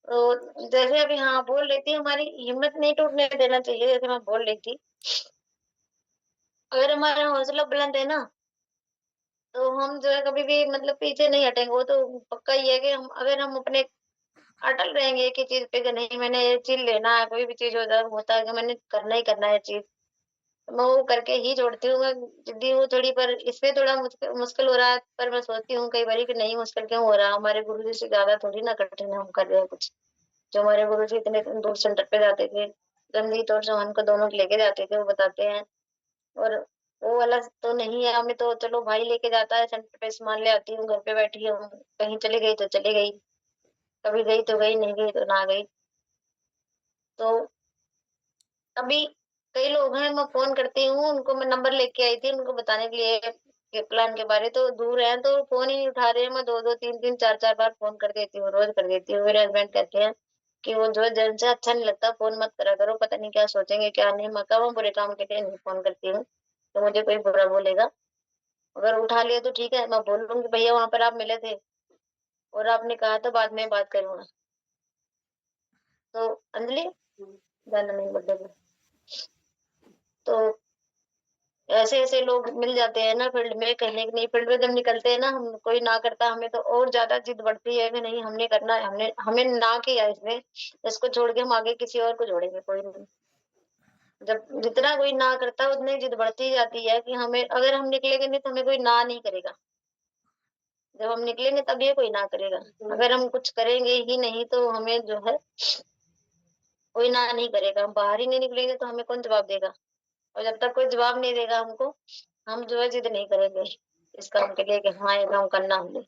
तो जैसे अभी हाँ बोल रही थी, हमारी हिम्मत नहीं टूटने देना चाहिए, जैसे मैं बोल रही थी, अगर हमारा हौसला बुलंद है ना, तो हम जो है कभी भी मतलब पीछे नहीं हटेंगे। वो तो पक्का ही है कि हम अगर हम अपने अटल रहेंगे एक ही चीज पे कि नहीं मैंने ये चीज लेना है, कोई भी चीज होता है कि मैंने करना ही करना है चीज, तो मैं वो करके ही छोड़ती हूँ। मैं जिद्दी हूँ थोड़ी, पर इसमें थोड़ा मुश्किल हो रहा है, पर मैं सोचती हूँ कई बार कि नहीं मुश्किल क्यों हो रहा है, हमारे गुरु जी से ज्यादा थोड़ी ना कठिन हम कर रहे हैं कुछ। जो हमारे गुरु जी इतने दूर सेंटर पे जाते थे, रंजीत और सोहन को दोनों को लेके जाते थे, वो बताते हैं। और वो वाला तो नहीं है हमें, तो चलो भाई लेके जाता है सेंटर पे, सामान ले आती हूँ, घर पे बैठी हूँ, कहीं चली गई तो चली गई, कभी गई तो गई, नहीं गई तो ना गई। तो अभी कई लोग हैं, मैं फोन करती हूँ उनको, मैं नंबर लेके आई थी उनको बताने के लिए के प्लान के बारे, तो दूर हैं तो फोन ही नहीं उठा रहे हैं। मैं दो दो तीन तीन चार चार बार फोन कर देती हूँ, रोज कर देती हूँ। मेरे हस्बैंड कहते हैं कि वो जो जिनसे अच्छा नहीं लगता फोन मत करा करो, पता नहीं क्या सोचेंगे क्या नहीं। मैं कहा मैं बुरे काम के लिए नहीं फोन करती हूँ, तो मुझे कोई बुरा बोलेगा। अगर उठा लिया तो ठीक है, मैं बोल लूंगी भैया वहां पर आप मिले थे और आपने कहा तो बाद में बात करूंगा। तो अंजलि जाना नहीं बर्थडे पे, तो ऐसे ऐसे लोग मिल जाते हैं ना फील्ड में, कहने की नहीं, फील्ड में जब निकलते हैं ना, हम कोई ना करता हमें तो और ज्यादा जिद बढ़ती है कि नहीं हमने करना है, हमने हमें ना किया इसने, इसको छोड़ के हम आगे किसी और को जोड़ेंगे, कोई नहीं। जब जितना कोई ना करता है उतनी जिद बढ़ती जाती है कि हमें, अगर हम निकलेंगे नहीं तो हमें कोई ना नहीं करेगा। जब हम निकलेंगे तब ये कोई ना करेगा, अगर हम कुछ करेंगे ही नहीं तो हमें जो है कोई ना नहीं करेगा। हम बाहर ही नहीं निकलेंगे तो हमें कौन जवाब देगा, और जब तक कोई जवाब नहीं देगा हमको, हम जो है जिद नहीं करेंगे इस काम के लिए कि हाँ ये काम करना हमने।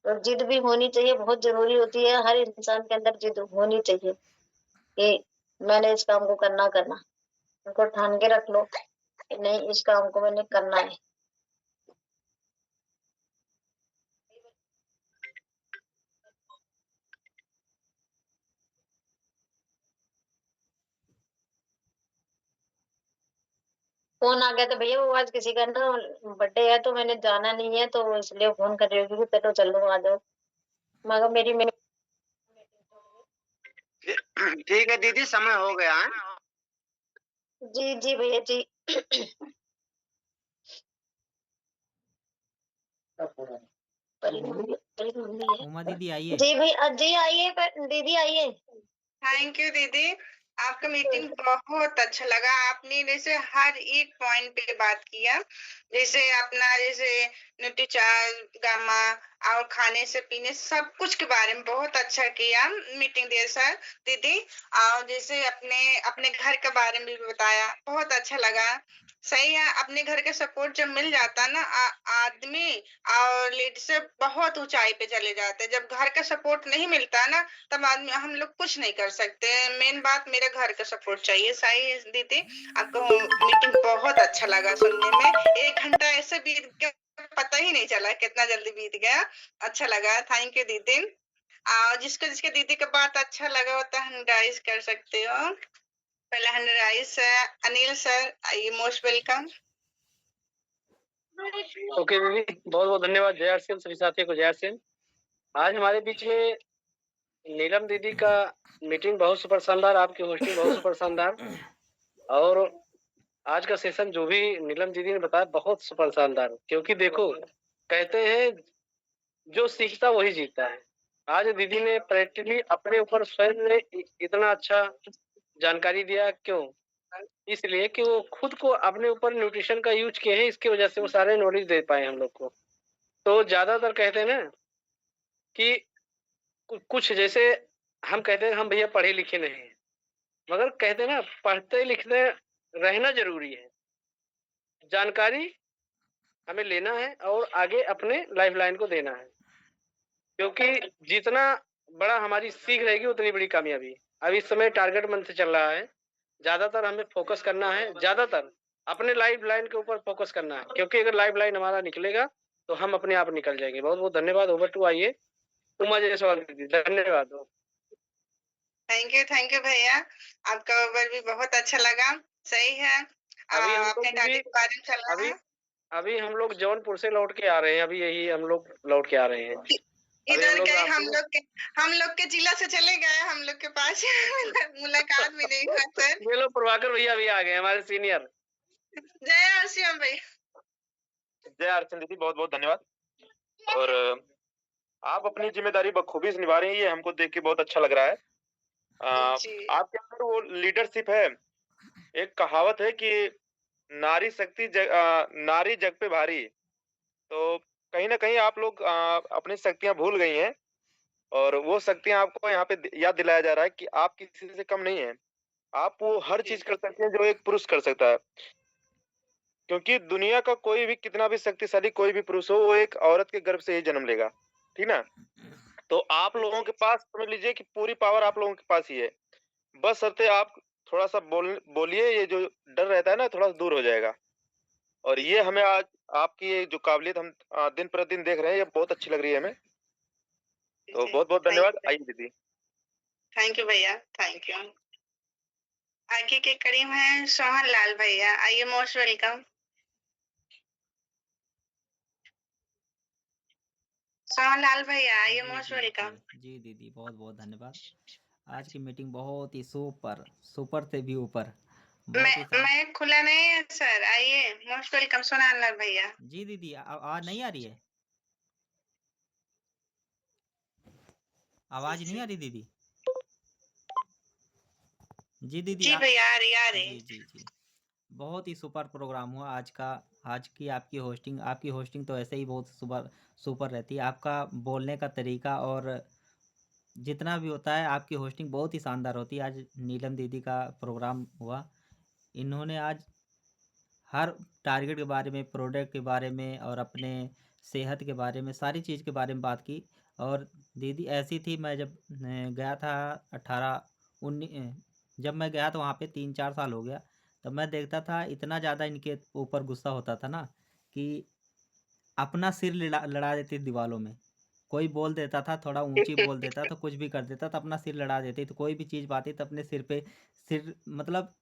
तो जिद भी होनी चाहिए, बहुत जरूरी होती है, हर इंसान के अंदर जिद होनी चाहिए कि मैंने इस काम को करना करना, उनको ठान के रख लो कि नहीं इस काम को मैंने करना है। फोन आ गया तो भैया वो आज किसी का ना बर्थडे है, तो मैंने जाना नहीं है, तो इसलिए फोन कर रही होगी कि चलो चलो आ जाओ, मगर मेरी ठीक है दीदी, समय हो गया है। जी जी भैया जी। उमा दीदी आइए। जी भाई जी आइए, दीदी आइए। थैंक यू दीदी, आपका मीटिंग बहुत अच्छा लगा। आपने जैसे हर एक पॉइंट पे बात किया, जैसे अपना जैसे न्यूट्रीचार्ज गामा और खाने से पीने सब कुछ के बारे में बहुत अच्छा किया मीटिंग दे सर दीदी। और जैसे अपने अपने घर के बारे में भी बताया, बहुत अच्छा लगा। सही है, अपने घर का सपोर्ट जब मिल जाता ना आदमी और लीडरशिप बहुत ऊंचाई पे चले जाते हैं। जब घर का सपोर्ट नहीं मिलता ना, तब आदमी हम लोग कुछ नहीं कर सकते। मेन बात मेरे घर का सपोर्ट चाहिए। सही है दीदी, आपको मीटिंग बहुत अच्छा लगा सुनने में। 1 घंटा ऐसे बीत गया पता ही नहीं चला, कितना जल्दी बीत गया। अच्छा लगा, थैंक यू दीदी। और जिसको जिसके दीदी का बात अच्छा लगा होता है हैंड कर सकते हो। पहले हैंड है अनिल सर, आइए, मोस्ट वेलकम। ओके दीदी, बहुत बहुत धन्यवाद। जय आर सिंह, सभी साथियों को जय आर सिंह। आज हमारे बीच में नीलम दीदी का मीटिंग बहुत सुपर शानदार, आपकी होस्टिंग बहुत सुपर शानदार, और आज का सेशन जो भी नीलम दीदी ने बताया बहुत सुपर शानदार। क्योंकि देखो, कहते हैं जो सीखता वही जीतता है। आज दीदी ने प्रैक्टिकली अपने ऊपर स्वयं ने इतना अच्छा जानकारी दिया। क्यों? इसलिए कि वो खुद को अपने ऊपर न्यूट्रिशन का यूज किए हैं, इसकी वजह से वो सारे नॉलेज दे पाए हम लोग को। तो ज्यादातर कहते हैं ना कि कुछ जैसे हम कहते हैं हम भैया पढ़े लिखे नहीं हैं, मगर कहते हैं ना पढ़ते लिखते रहना जरूरी है। जानकारी हमें लेना है और आगे अपने लाइफ लाइन को देना है, क्योंकि जितना बड़ा हमारी सीख रहेगी उतनी बड़ी कामयाबी। अब इस समय टारगेट मंथ चल रहा है, ज्यादातर हमें फोकस करना है, ज्यादातर अपने लाइफ लाइन के ऊपर फोकस करना है, क्योंकि अगर लाइफ लाइन हमारा निकलेगा तो हम अपने आप निकल जाएंगे। बहुत बहुत धन्यवाद। ओवर टू आइए उमा जायसवाल दीदी, धन्यवाद। थैंक यू भैया, आपका ओवर भी बहुत अच्छा लगा। सही है। अभी हम अपने लोग टारगेट भी के बारे में चल रहा अभी है। अभी हम लोग जौनपुर से लौट के आ रहे हैं, अभी यही हम लोग लौट के आ रहे हैं। अभी हम इधर लोग गए रास्ते में हम लोग के जिला से चले गए, हम लोग के पास मुलाकात भी नहीं हुआ सर। ये लोग प्रभाकर भैया भी आ गए, हमारे सीनियर। जय आरसीएम भाई। जय अर्चन दीदी, बहुत बहुत धन्यवाद। और आप अपनी जिम्मेदारी बखूबी से निभा रही हैं, ये हमको देख के बहुत अच्छा लग रहा है। जी आपके अंदर वो लीडरशिप है। एक कहावत है कि नारी जग पे भारी। तो कहीं ना कहीं आप लोग अपनी शक्तियां भूल गई हैं, और वो शक्तियां आपको यहाँ पे याद दिलाया जा रहा है कि आप किसी से कम नहीं है। आप वो हर चीज कर सकते हैं जो एक पुरुष कर सकता है। क्योंकि दुनिया का कोई भी कितना भी शक्तिशाली कोई भी पुरुष हो, वो एक औरत के गर्भ से ही जन्म लेगा। ठीक ना? तो आप लोगों के पास समझ लीजिए कि पूरी पावर आप लोगों के पास ही है। बस शर्ते आप थोड़ा सा बोलिए, ये जो डर रहता है ना, थोड़ा सा दूर हो जाएगा। और ये हमें आज आपकी ये जो काबिलियत हम दिन प्रतिदिन देख रहे हैं, ये बहुत अच्छी लग रही है हमें। तो बहुत बहुत धन्यवाद। आइए दीदी। थैंक यू भैया, थैंक यू। आगे के करीब हैं सोहन लाल भैया, आइए, मोस्ट वेलकम। सोहन लाल भैया, आइए, जी मोस्ट जी वेलकम। जी दीदी, बहुत बहुत धन्यवाद। आज की मीटिंग बहुत ही सुपर, सुपर से भी ऊपर, बहुत ही मैं खुला नहीं है सर, आइए, मोस्ट वेलकम सोहन लाल भैया। जी दीदी, आवाज नहीं आ रही है? आवाज नहीं आ रही दीदी? जी दीदी, जी भैया, आ रही जी जी जी, बहुत ही सुपर प्रोग्राम हुआ आज का। आज की आपकी होस्टिंग तो ऐसे ही बहुत सुपर सुपर रहती है। आपका बोलने का तरीका और जितना भी होता है, आपकी होस्टिंग बहुत ही शानदार होती है। आज नीलम दीदी का प्रोग्राम हुआ, इन्होंने आज हर टारगेट के बारे में, प्रोडक्ट के बारे में और अपने सेहत के बारे में, सारी चीज़ के बारे में बात की। और दीदी ऐसी थी, मैं जब गया था 18-19, जब मैं गया था वहाँ पे 3-4 साल हो गया, तब मैं देखता था इतना ज़्यादा इनके ऊपर गुस्सा होता था ना, कि अपना सिर लड़ा लड़ा देती दीवालों में। कोई बोल देता था, थोड़ा ऊंची बोल देता था, कुछ भी कर देता था, अपना सिर लड़ा देती। तो कोई भी चीज़ पाती तो अपने सिर पे सिर, मतलब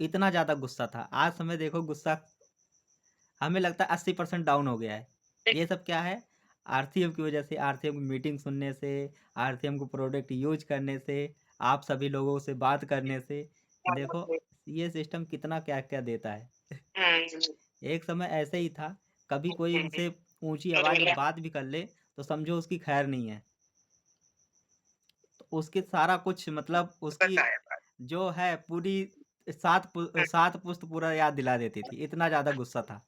इतना ज़्यादा गुस्सा था। आज समय देखो, गुस्सा हमें लगता है 80% डाउन हो गया है। ये सब क्या है? आरसीएम की वजह से, आरसीएम की मीटिंग सुनने से, आरसीएम को प्रोडक्ट यूज करने से, आप सभी लोगों से बात करने से। देखो ये सिस्टम कितना क्या क्या देता है। एक समय ऐसे ही था, कभी कोई इनसे ऊंची आवाज में बात भी कर ले तो समझो उसकी खैर नहीं है। तो उसके सारा कुछ, मतलब उसकी जो है पूरी सात पुश्त पूरा याद दिला देती थी, इतना ज़्यादा गुस्सा था।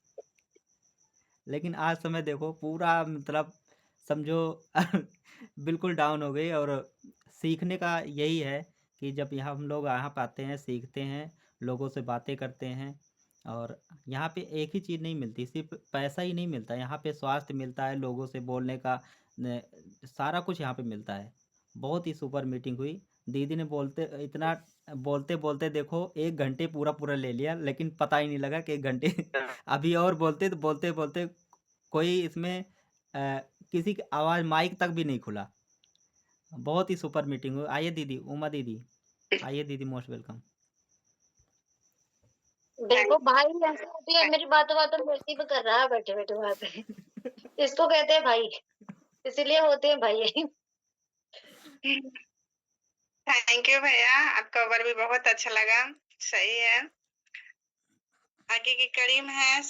लेकिन आज समय देखो, पूरा मतलब समझो बिल्कुल डाउन हो गई। और सीखने का यही है कि जब यहाँ हम लोग यहाँ पे आते हैं, सीखते हैं, लोगों से बातें करते हैं। और यहाँ पे एक ही चीज़ नहीं मिलती, सिर्फ पैसा ही नहीं मिलता, यहाँ पे स्वास्थ्य मिलता है, लोगों से बोलने का सारा कुछ यहाँ पे मिलता है। बहुत ही सुपर मीटिंग हुई। दीदी ने इतना बोलते बोलते देखो 1 घंटे पूरा पूरा ले लिया, लेकिन पता ही नहीं लगा कि 1 घंटे अभी और बोलते तो बोलते बोलते कोई इसमें किसी की आवाज़, माइक तक भी नहीं खुला। बहुत ही सुपर मीटिंग हुई। आइए दीदी, उमा दीदी, आइए दीदी, मोस्ट वेलकम। देखो भाई, ऐसे होती है, मेरी बातों बातों में बेइज्जती भी कर रहा है बैठे बैठे वहां पे। इसको कहते हैं भाई, इसीलिए होते हैं भाई। थैंक यू भैया, आपका ओवर भी बहुत अच्छा लगा। सही है। आगे की कड़ी में है